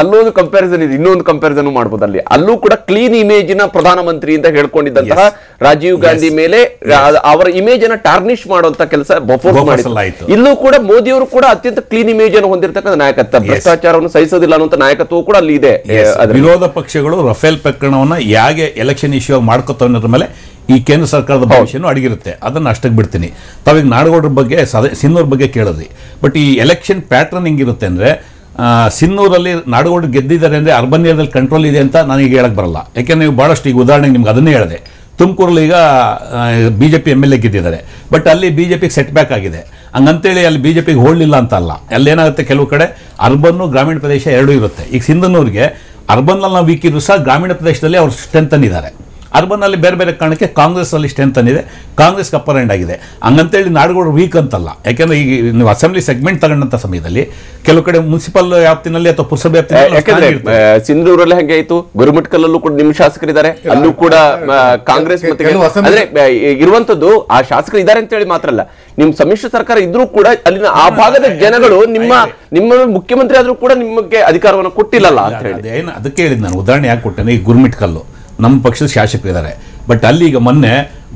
ಅಲ್ಲೊಂದು ಕಂಪ್ಯಾರಿಸನ್ ಇದೆ, ಇನ್ನೊಂದು ಕಂಪ್ಯಾರಿಸನ್ ಮಾಡಬಹುದು. ಅಲ್ಲೂ ಕೂಡ ಕ್ಲೀನ್ ಇಮೇಜಿನ ಪ್ರಧಾನಮಂತ್ರಿ ಅಂತ ಹೇಳ್ಕೊಂಡಿದ್ದಂತಹ ರಾಜೀವ್ ಗಾಂಧಿ ಮೇಲೆ ಅವರ ಇಮೇಜ್ ಅನ್ನ ಟಾರ್ನಿಶ್ ಮಾಡುವಂತ ಕೆಲಸ ಆಯ್ತು. ಇಲ್ಲೂ ಕೂಡ ಮೋದಿ ಅವರು ಕೂಡ ಅತ್ಯಂತ ಕ್ಲೀನ್ ಇಮೇಜ್ ಅನ್ನು ಹೊಂದಿರತಕ್ಕಂಥ ನಾಯಕತ್ವ, ಭ್ರಷ್ಟಾಚಾರವನ್ನು ಸಹಿಸೋದಿಲ್ಲ ಅನ್ನುವಂತ ನಾಯಕತ್ವ ಕೂಡ ಅಲ್ಲಿ ಇದೆ. ವಿರೋಧ ಪಕ್ಷಗಳು ರಫೇಲ್ ಪ್ರಕರಣವನ್ನ ಹೇಗೆ ಎಲೆಕ್ಷನ್ ಇಶ್ಯೂ ಮಾಡ್ಕೋತಾವೆ ಅನ್ನೋದ್ರ ಮೇಲೆ ಈ ಕೇಂದ್ರ ಸರ್ಕಾರದ ಭವಿಷ್ಯನೂ ಅಡಗಿರುತ್ತೆ. ಅದನ್ನು ಅಷ್ಟಕ್ಕೆ ಬಿಡ್ತೀನಿ. ತಾವೀಗ ನಾಡಗೌಡರ ಬಗ್ಗೆ ಸಿನ್ನೂರ್ ಬಗ್ಗೆ ಕೇಳಿದ್ರಿ. ಬಟ್ ಈ ಎಲೆಕ್ಷನ್ ಪ್ಯಾಟ್ರನ್ ಹೆಂಗಿರುತ್ತೆ ಅಂದರೆ, ಸಿನ್ನೂರಲ್ಲಿ ನಾಡಗೌಡರು ಗೆದ್ದಿದ್ದಾರೆ ಅಂದರೆ ಅರ್ಬನ್ ಏರಿಯಾದಲ್ಲಿ ಕಂಟ್ರೋಲ್ ಇದೆ ಅಂತ ನನಗೆ ಹೇಳಕ್ಕೆ ಬರಲ್ಲ. ಯಾಕೆಂದ್ರೆ ನೀವು ಭಾಳಷ್ಟು ಈಗ ಉದಾಹರಣೆಗೆ ನಿಮ್ಗೆ ಅದನ್ನೇ ಹೇಳಿದೆ. ತುಮಕೂರಲ್ಲಿ ಈಗ BJP MLA ಗೆದ್ದಿದ್ದಾರೆ, ಬಟ್ ಅಲ್ಲಿ BJPಗೆ ಸೆಟ್ ಬ್ಯಾಕ್ ಆಗಿದೆ. ಹಂಗಂತೇಳಿ ಅಲ್ಲಿ BJPಗೆ ಹೋಗಲಿಲ್ಲ ಅಂತ ಅಲ್ಲ. ಅಲ್ಲೇನಾಗುತ್ತೆ, ಕೆಲವು ಕಡೆ ಅರ್ಬನ್ನು ಗ್ರಾಮೀಣ ಪ್ರದೇಶ ಎರಡೂ ಇರುತ್ತೆ. ಈಗ ಸಿಂಧನೂರಿಗೆ ಅರ್ಬನ್ನಲ್ಲಿ ನಾವು ವೀಕ್ ಇದ್ರು ಸಹ ಗ್ರಾಮೀಣ ಪ್ರದೇಶದಲ್ಲಿ ಅವ್ರು ಸ್ಟ್ರೆಂಥನ್ ಇದ್ದಾರೆ. ಅರ್ಬನ್ ಅಲ್ಲಿ ಬೇರೆ ಬೇರೆ ಕಾರಣಕ್ಕೆ ಕಾಂಗ್ರೆಸ್ ಅಲ್ಲಿ ಸ್ಟ್ರೆಂಥನ್ ಇದೆ, ಕಾಂಗ್ರೆಸ್ಗೆ ಅಪ್ಪರ್ ಹ್ಯಾಂಡ್ ಆಗಿದೆ. ಹಂಗಂತೇಳಿ ನಾಡಗೌಡರು ವೀಕ್ ಅಂತಲ್ಲ. ಯಾಕೆಂದ್ರೆ ಈಗ ನೀವು ಅಸೆಂಬ್ಲಿ ಸೆಗ್ಮೆಂಟ್ ತಗೊಂಡಂತ ಸಮಯದಲ್ಲಿ ಕೆಲವು ಕಡೆ ಮುನ್ಸಿಪಲ್ ವ್ಯಾಪ್ತಿನಲ್ಲಿ ಅಥವಾ ಪುರಸಭೆ ವ್ಯಾಪ್ತಿನಲ್ಲಿ ಸಿಂಧೂರಲ್ಲಿ ಹಂಗೆ ಆಯ್ತು, ಗುರುಮಿಟ್ಕಲ್ಲೂ ಕೂಡ ನಿಮ್ಮ ಶಾಸಕರಿದ್ದಾರೆ, ಅಲ್ಲೂ ಕೂಡ ಕಾಂಗ್ರೆಸ್ ಅಂದ್ರೆ ಇರುವಂತದ್ದು ಆ ಶಾಸಕರು ಇದ್ದಾರೆ ಅಂತ ಹೇಳಿ ಮಾತ್ರ ಅಲ್ಲ, ನಿಮ್ ಸಮ್ಮಿಶ್ರ ಸರ್ಕಾರ ಇದ್ರೂ ಕೂಡ ಅಲ್ಲಿನ ಆ ಭಾಗದ ಜನಗಳು ನಿಮ್ಮ ಮುಖ್ಯಮಂತ್ರಿ ಆದ್ರೂ ಕೂಡ ನಿಮಗೆ ಅಧಿಕಾರವನ್ನು ಕೊಟ್ಟಿಲ್ಲಲ್ಲ ಅಂತ ಹೇಳಿ. ಅದಕ್ಕೆ ಹೇಳಿದ್ ನಾನು ಉದಾಹರಣೆ ಯಾಕೆ ಕೊಟ್ಟೇನೆ. ಈ ಗುರುಮಿಟ್ಕಲ್ಲು ನಮ್ಮ ಪಕ್ಷದ ಶಾಸಕರಿದ್ದಾರೆ, ಬಟ್ ಅಲ್ಲಿ ಈಗ ಮೊನ್ನೆ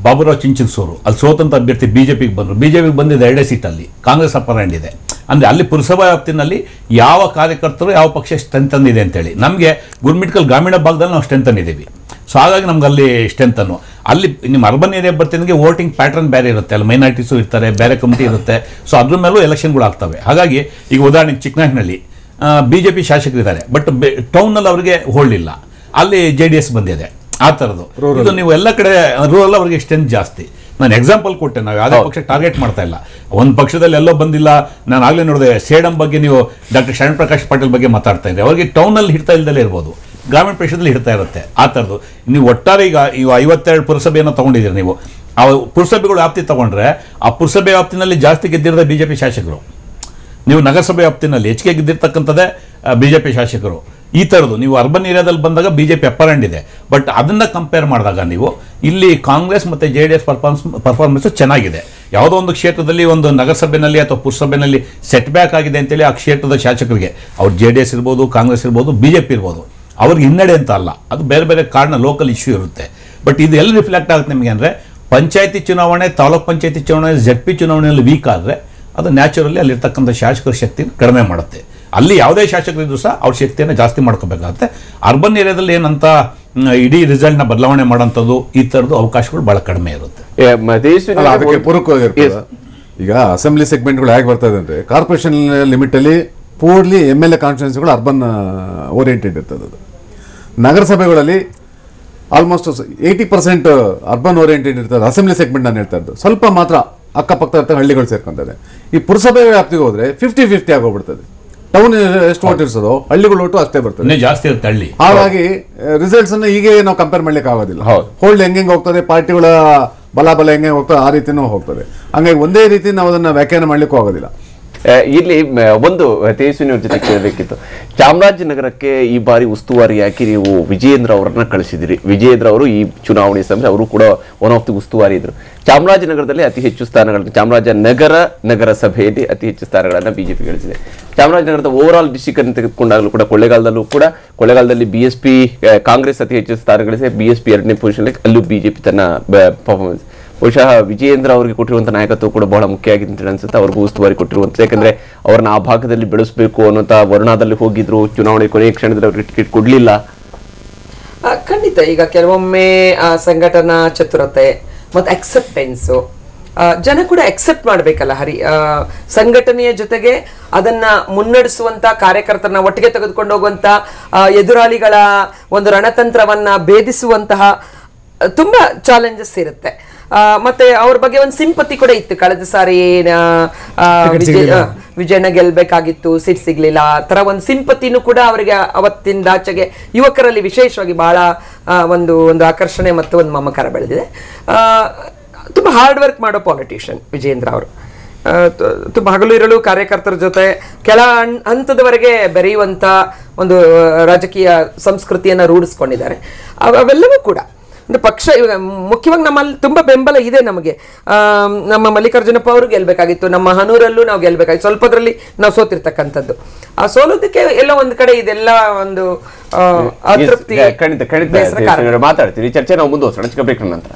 ಬಾಬುರಾವ್ ಚಿಂಚನ್ಸೂರು ಅಲ್ಲಿ ಸ್ವತಂತ್ರ ಅಭ್ಯರ್ಥಿ BJPಗೆ ಬಂದರು. BJPಗೆ ಬಂದಿದ್ದ 2 ಸೀಟಲ್ಲಿ ಕಾಂಗ್ರೆಸ್ ಅಪ್ಪರ್ ಹ್ಯಾಂಡ್ ಇದೆ. ಅಂದರೆ ಅಲ್ಲಿ ಪುರಸಭಾ ವ್ಯಾಪ್ತಿನಲ್ಲಿ ಯಾವ ಕಾರ್ಯಕರ್ತರು ಯಾವ ಪಕ್ಷ ಸ್ಟ್ರೆಂಥನ್ ಇದೆ ಅಂತೇಳಿ. ನಮಗೆ ಗುರುಮಿಟ್ಕಲ್ ಗ್ರಾಮೀಣ ಭಾಗದಲ್ಲಿ ನಾವು ಸ್ಟ್ರೆಂಥನ್ ಇದ್ದೀವಿ. ಸೊ ಹಾಗಾಗಿ ನಮ್ಗೆ ಅಲ್ಲಿ ಸ್ಟ್ರೆಂಥನ್ನು. ಅಲ್ಲಿ ನಿಮ್ಮ ಅರ್ಬನ್ ಏರಿಯಾ ಬರ್ತಿದ್ದಂಗೆ ವೋಟಿಂಗ್ ಪ್ಯಾಟರ್ನ್ ಬೇರೆ ಇರುತ್ತೆ, ಅಲ್ಲಿ ಮೈನಾರಿಟೀಸು ಇರ್ತಾರೆ, ಬೇರೆ ಕಮಿಟಿ ಇರುತ್ತೆ. ಸೊ ಅದ್ರ ಮೇಲೂ ಎಲೆಕ್ಷನ್ಗಳು ಆಗ್ತವೆ. ಹಾಗಾಗಿ ಈಗ ಉದಾಹರಣೆಗೆ ಚಿಕ್ಕನಾಗ್ನಲ್ಲಿ BJP ಶಾಸಕರಿದ್ದಾರೆ, ಬಟ್ ಟೌನಲ್ಲಿ ಅವರಿಗೆ ಹೋಗಲಿಲ್ಲ, ಅಲ್ಲಿ JDS ಬಂದಿದೆ. ಆ ಥರದ್ದು ಇದು ನೀವು ಎಲ್ಲ ಕಡೆ ರೂರಲ್ ಅವರಿಗೆ ಸ್ಟ್ರೆಂತ್ ಜಾಸ್ತಿ. ನಾನು ಎಕ್ಸಾಂಪಲ್ ಕೊಟ್ಟೆ, ನಾವು ಯಾವುದೇ ಪಕ್ಷ ಟಾರ್ಗೆಟ್ ಮಾಡ್ತಾ ಇಲ್ಲ. ಒಂದು ಪಕ್ಷದಲ್ಲಿ ಎಲ್ಲೋ ಬಂದಿಲ್ಲ. ನಾನು ಆಗಲೇ ನೋಡಿದೆ ಸೇಡಂ ಬಗ್ಗೆ ನೀವು ಡಾಕ್ಟರ್ ಶರಣ್ ಪ್ರಕಾಶ್ ಪಾಟೀಲ್ ಬಗ್ಗೆ ಮಾತಾಡ್ತಾ ಇದ್ದೆ. ಅವರಿಗೆ ಟೌನಲ್ಲಿ ಹಿಡ್ತಾ ಇಲ್ದಲೇ ಇರ್ಬೋದು, ಗ್ರಾಮೀಣ ಪ್ರದೇಶದಲ್ಲಿ ಹಿಡ್ತಾ ಇರುತ್ತೆ. ಆ ಥರದ್ದು ನೀವು ಒಟ್ಟಾರೆ ಈಗ 52 ಪುರಸಭೆಯನ್ನು ತೊಗೊಂಡಿದ್ದೀರಿ. ನೀವು ಆ ಪುರಸಭೆಗಳು ವ್ಯಾಪ್ತಿ ತೊಗೊಂಡ್ರೆ ಆ ಪುರಸಭೆ ವ್ಯಾಪ್ತಿನಲ್ಲಿ ಜಾಸ್ತಿ ಗೆದ್ದಿರೋದೇ BJP ಶಾಸಕರು. ನೀವು ನಗರಸಭೆ ವ್ಯಾಪ್ತಿನಲ್ಲಿ ಹೆಚ್ಚಿಗೆ ಗೆದ್ದಿರ್ತಕ್ಕಂಥದ್ದೇ BJP ಶಾಸಕರು. ಈ ಥರದ್ದು ನೀವು ಅರ್ಬನ್ ಏರಿಯಾದಲ್ಲಿ ಬಂದಾಗ BJP ಅಪ್ಪರ್ ಹ್ಯಾಂಡ್ ಇದೆ. ಬಟ್ ಅದನ್ನ ಕಂಪೇರ್ ಮಾಡಿದಾಗ ನೀವು ಇಲ್ಲಿ ಕಾಂಗ್ರೆಸ್ ಮತ್ತು JDS ಪರ್ಫಾರ್ಮೆನ್ಸ್ ಚೆನ್ನಾಗಿದೆ. ಯಾವುದೋ ಒಂದು ಕ್ಷೇತ್ರದಲ್ಲಿ ಒಂದು ನಗರಸಭೆಯಲ್ಲಿ ಅಥವಾ ಪುರಸಭೆಯಲ್ಲಿ ಸೆಟ್ ಬ್ಯಾಕ್ ಆಗಿದೆ ಅಂತೇಳಿ ಆ ಕ್ಷೇತ್ರದ ಶಾಸಕರಿಗೆ, ಅವ್ರು JDS ಇರ್ಬೋದು, ಕಾಂಗ್ರೆಸ್ ಇರ್ಬೋದು, BJP ಇರ್ಬೋದು, ಅವ್ರಿಗೆ ಹಿನ್ನಡೆ ಅಂತ ಅಲ್ಲ, ಅದು ಬೇರೆ ಬೇರೆ ಕಾರಣ, ಲೋಕಲ್ ಇಶ್ಯೂ ಇರುತ್ತೆ. ಬಟ್ ಇದು ಎಲ್ಲಿ ರಿಫ್ಲೆಕ್ಟ್ ಆಗುತ್ತೆ ನಿಮಗೆ ಅಂದರೆ, ಪಂಚಾಯತಿ ಚುನಾವಣೆ, ತಾಲೂಕ್ ಪಂಚಾಯತಿ ಚುನಾವಣೆ, ZP ಚುನಾವಣೆಯಲ್ಲಿ ವೀಕ್ ಆದರೆ ಅದು ನ್ಯಾಚುರಲಿ ಅಲ್ಲಿರ್ತಕ್ಕಂಥ ಶಾಸಕರ ಶಕ್ತಿ ಕಡಿಮೆ ಮಾಡುತ್ತೆ. ಅಲ್ಲಿ ಯಾವುದೇ ಶಾಸಕರಿದ್ರು ಸಹ ಅವ್ರ ಶಕ್ತಿಯನ್ನು ಜಾಸ್ತಿ ಮಾಡ್ಕೋಬೇಕಾಗುತ್ತೆ. ಅರ್ಬನ್ ಏರಿಯಾದಲ್ಲಿ ಏನಂತ ಇಡೀ ರಿಸಲ್ಟ್ನ ಬದಲಾವಣೆ ಮಾಡೋಂಥದ್ದು ಈ ಥರದ್ದು ಅವಕಾಶಗಳು ಬಹಳ ಕಡಿಮೆ ಇರುತ್ತೆ. ಅದಕ್ಕೆ ಪೂರಕವಾಗಿರ್ತದೆ. ಈಗ ಅಸೆಂಬ್ಲಿ ಸೆಗ್ಮೆಂಟ್ಗಳು ಹೇಗೆ ಬರ್ತದೆ ಅಂದರೆ, ಕಾರ್ಪೊರೇಷನ್ ಲಿಮಿಟಲ್ಲಿ ಪೂರ್ಲಿ MLA ಕಾನ್ಸ್ಟಿಟ್ಯೂನ್ಸಿಗಳು ಅರ್ಬನ್ ಓರಿಯೆಂಟೆಡ್ ಇರ್ತದೆ. ಅದು ನಗರಸಭೆಗಳಲ್ಲಿ ಆಲ್ಮೋಸ್ಟ್ 80% ಅರ್ಬನ್ ಓರಿಯೆಂಟೆಡ್ ಇರ್ತದೆ. ಅಸೆಂಬ್ಲಿ ಸೆಗ್ಮೆಂಟ್ ನಾನು ಹೇಳ್ತಾ ಇದ್ದು ಸ್ವಲ್ಪ ಮಾತ್ರ ಅಕ್ಕಪಕ್ಕ ಇರ್ತದೆ, ಹಳ್ಳಿಗಳು ಸೇರ್ಕೊಂತದೆ. ಈ ಪುರಸಭೆ ವ್ಯಾಪ್ತಿಗೆ ಹೋದ್ರೆ 50-50 ಆಗೋಗ್ಬಿಡ್ತದೆ. ಟೌನ್ ಎಷ್ಟು ಓಟ್ ಇರ್ತದೋ ಹಳ್ಳಿಗಳು ಓಟು ಅಷ್ಟೇ ಬರ್ತದೆ, ಜಾಸ್ತಿ ಇರುತ್ತೆ ಹಳ್ಳಿ. ಹಾಗಾಗಿ ರಿಸಲ್ಟ್ಸ್ ಅನ್ನ ಹೀಗೆ ನಾವು ಕಂಪೇರ್ ಮಾಡ್ಲಿಕ್ಕೆ ಆಗೋದಿಲ್ಲ. ಹೋಲ್ಡ್ ಹೆಂಗೆ ಹೋಗ್ತದೆ, ಪಾರ್ಟಿಗಳ ಬಲ ಹೆಂಗೆ ಹೋಗ್ತದೆ, ಆ ರೀತಿನೂ ಹೋಗ್ತದೆ. ಹಂಗಾಗಿ ಒಂದೇ ರೀತಿ ನಾವು ಅದನ್ನ ವ್ಯಾಖ್ಯಾನ ಮಾಡ್ಲಿಕ್ಕೂ ಆಗೋದಿಲ್ಲ. ಇಲ್ಲಿ ಒಂದು ತೇಜಸ್ವಿನಿ ಅವ್ರ ಜೊತೆ ಕೇಳಬೇಕಿತ್ತು. ಚಾಮರಾಜನಗರಕ್ಕೆ ಈ ಬಾರಿ ಉಸ್ತುವಾರಿಯಾಗಿ ನೀವು ವಿಜಯೇಂದ್ರ ಅವರನ್ನ ಕಳಿಸಿದಿರಿ. ವಿಜಯೇಂದ್ರ ಅವರು ಈ ಚುನಾವಣೆ ಸಮಯ ಅವರು ಕೂಡ ಒನ್ ಆಫ್ ದಿ ಉಸ್ತುವಾರಿ ಇದ್ರು. ಚಾಮರಾಜನಗರದಲ್ಲಿ ಅತಿ ಹೆಚ್ಚು ಸ್ಥಾನಗಳನ್ನು, ಚಾಮರಾಜನಗರ ಸಭೆಯಲ್ಲಿ ಅತಿ ಹೆಚ್ಚು ಸ್ಥಾನಗಳನ್ನು BJP ಗಳಿಸಿದೆ. ಚಾಮರಾಜನಗರದ ಓವರ್ ಆಲ್ ಡಿಸ್ಟಿಕ್ ಅನ್ನು ತೆಗೆದುಕೊಂಡಾಗಲೂ ಕೂಡ ಕೊಳ್ಳೇಗಾಲದಲ್ಲಿ BSP ಕಾಂಗ್ರೆಸ್ ಅತಿ ಹೆಚ್ಚು ಸ್ಥಾನ ಗಳಿಸಿದೆ. BSP 2ನೇ ಪೊಸಿಷನ್, ಅಲ್ಲೂ BJP ತನ್ನ ಪರ್ಫಾರ್ಮೆನ್ಸ್. ಬಹುಶಃ ವಿಜಯೇಂದ್ರ ಅವರಿಗೆ ಕೊಟ್ಟಿರುವಂತಹ ನಾಯಕತ್ವ ಕೂಡ ಬಹಳ ಮುಖ್ಯ ಆಗಿದೆ ಅಂತ ಅನ್ಸುತ್ತೆ. ಅವ್ರಿಗೂ ಉಸ್ತುವಾರಿ ಕೊಟ್ಟಿರುವಂತ, ಯಾಕಂದ್ರೆ ಅವ್ರನ್ನ ಆ ಭಾಗದಲ್ಲಿ ಬೆಳೆಸಬೇಕು ಅನ್ನೋಂತ ವರುಣಾದಲ್ಲಿ ಹೋಗಿದ್ರು. ಚುನಾವಣೆ ಕೊನೆಯ ಕ್ಷಣದಲ್ಲಿ ಅವ್ರಿಗೆ ಟಿಕೆಟ್ ಕೊಡ್ಲಿಲ್ಲ. ಖಂಡಿತ ಈಗ ಕೆಲವೊಮ್ಮೆ ಸಂಘಟನಾ ಚತುರತೆ ಮತ್ತು ಅಕ್ಸೆಪ್ಟೆನ್ಸು ಜನ ಕೂಡ ಅಕ್ಸೆಪ್ಟ್ ಮಾಡಬೇಕಲ್ಲ ಹರಿ. ಸಂಘಟನೆಯ ಜೊತೆಗೆ ಅದನ್ನ ಮುನ್ನಡೆಸುವಂತ ಕಾರ್ಯಕರ್ತರನ್ನ ಒಟ್ಟಿಗೆ ತೆಗೆದುಕೊಂಡು ಹೋಗುವಂತ ಎದುರಾಳಿಗಳ ಒಂದು ರಣತಂತ್ರವನ್ನ ಭೇದಿಸುವಂತಹ ತುಂಬಾ ಚಾಲೆಂಜಸ್ ಇರುತ್ತೆ. ಮತ್ತೆ ಅವ್ರ ಬಗ್ಗೆ ಒಂದು ಸಿಂಪತಿ ಕೂಡ ಇತ್ತು. ಕಳೆದ ಸಾರಿ ವಿಜಯನ ಗೆಲ್ಬೇಕಾಗಿತ್ತು, ಸೀಟ್ ಸಿಗ್ಲಿಲ್ಲ, ಆ ತರ ಒಂದು ಸಿಂಪತಿನೂ ಕೂಡ ಅವರಿಗೆ ಅವತ್ತಿಂದ ಆಚೆಗೆ ಯುವಕರಲ್ಲಿ ವಿಶೇಷವಾಗಿ ಬಹಳ ಒಂದು ಆಕರ್ಷಣೆ ಮತ್ತು ಒಂದು ಮಮಕಾರ ಬೆಳೆದಿದೆ. ತುಂಬಾ ಹಾರ್ಡ್ ವರ್ಕ್ ಮಾಡೋ ಪಾಲಿಟಿಷಿಯನ್ ವಿಜಯೇಂದ್ರ ಅವರು. ತುಂಬ ಹಗಲು ಇರಲು ಕಾರ್ಯಕರ್ತರ ಜೊತೆ ಕೆಳ ಹಂತದವರೆಗೆ ಬೆರೆಯುವಂತ ಒಂದು ರಾಜಕೀಯ ಸಂಸ್ಕೃತಿಯನ್ನು ರೂಢಿಸ್ಕೊಂಡಿದ್ದಾರೆ. ಅವೆಲ್ಲವೂ ಕೂಡ ಒಂದು ಪಕ್ಷ ಇವಾಗ ಮುಖ್ಯವಾಗಿ ನಮ್ಮಲ್ಲಿ ತುಂಬಾ ಬೆಂಬಲ ಇದೆ ನಮಗೆ. ನಮ್ಮ ಮಲ್ಲಿಕಾರ್ಜುನಪ್ಪ ಅವರು ಗೆಲ್ಬೇಕಾಗಿತ್ತು, ನಮ್ಮ ಹನೂರಲ್ಲೂ ನಾವು ಗೆಲ್ಬೇಕಾಗಿತ್ತು, ಸ್ವಲ್ಪದ್ರಲ್ಲಿ ನಾವು ಸೋತಿರ್ತಕ್ಕಂಥದ್ದು. ಆ ಸೋಲೋದಕ್ಕೆ ಎಲ್ಲ ಒಂದ್ ಕಡೆ ಇದೆಲ್ಲ ಒಂದು ಅತೃಪ್ತಿ ಖಂಡಿತ ಮಾತಾಡ್ತೀವಿ. ಈ ಚರ್ಚೆ ನಾವು ಮುಂದುವರಿಸೋಣ ಚಿಕ್ಕ ಬ್ರೇಕ್ ನಂತರ.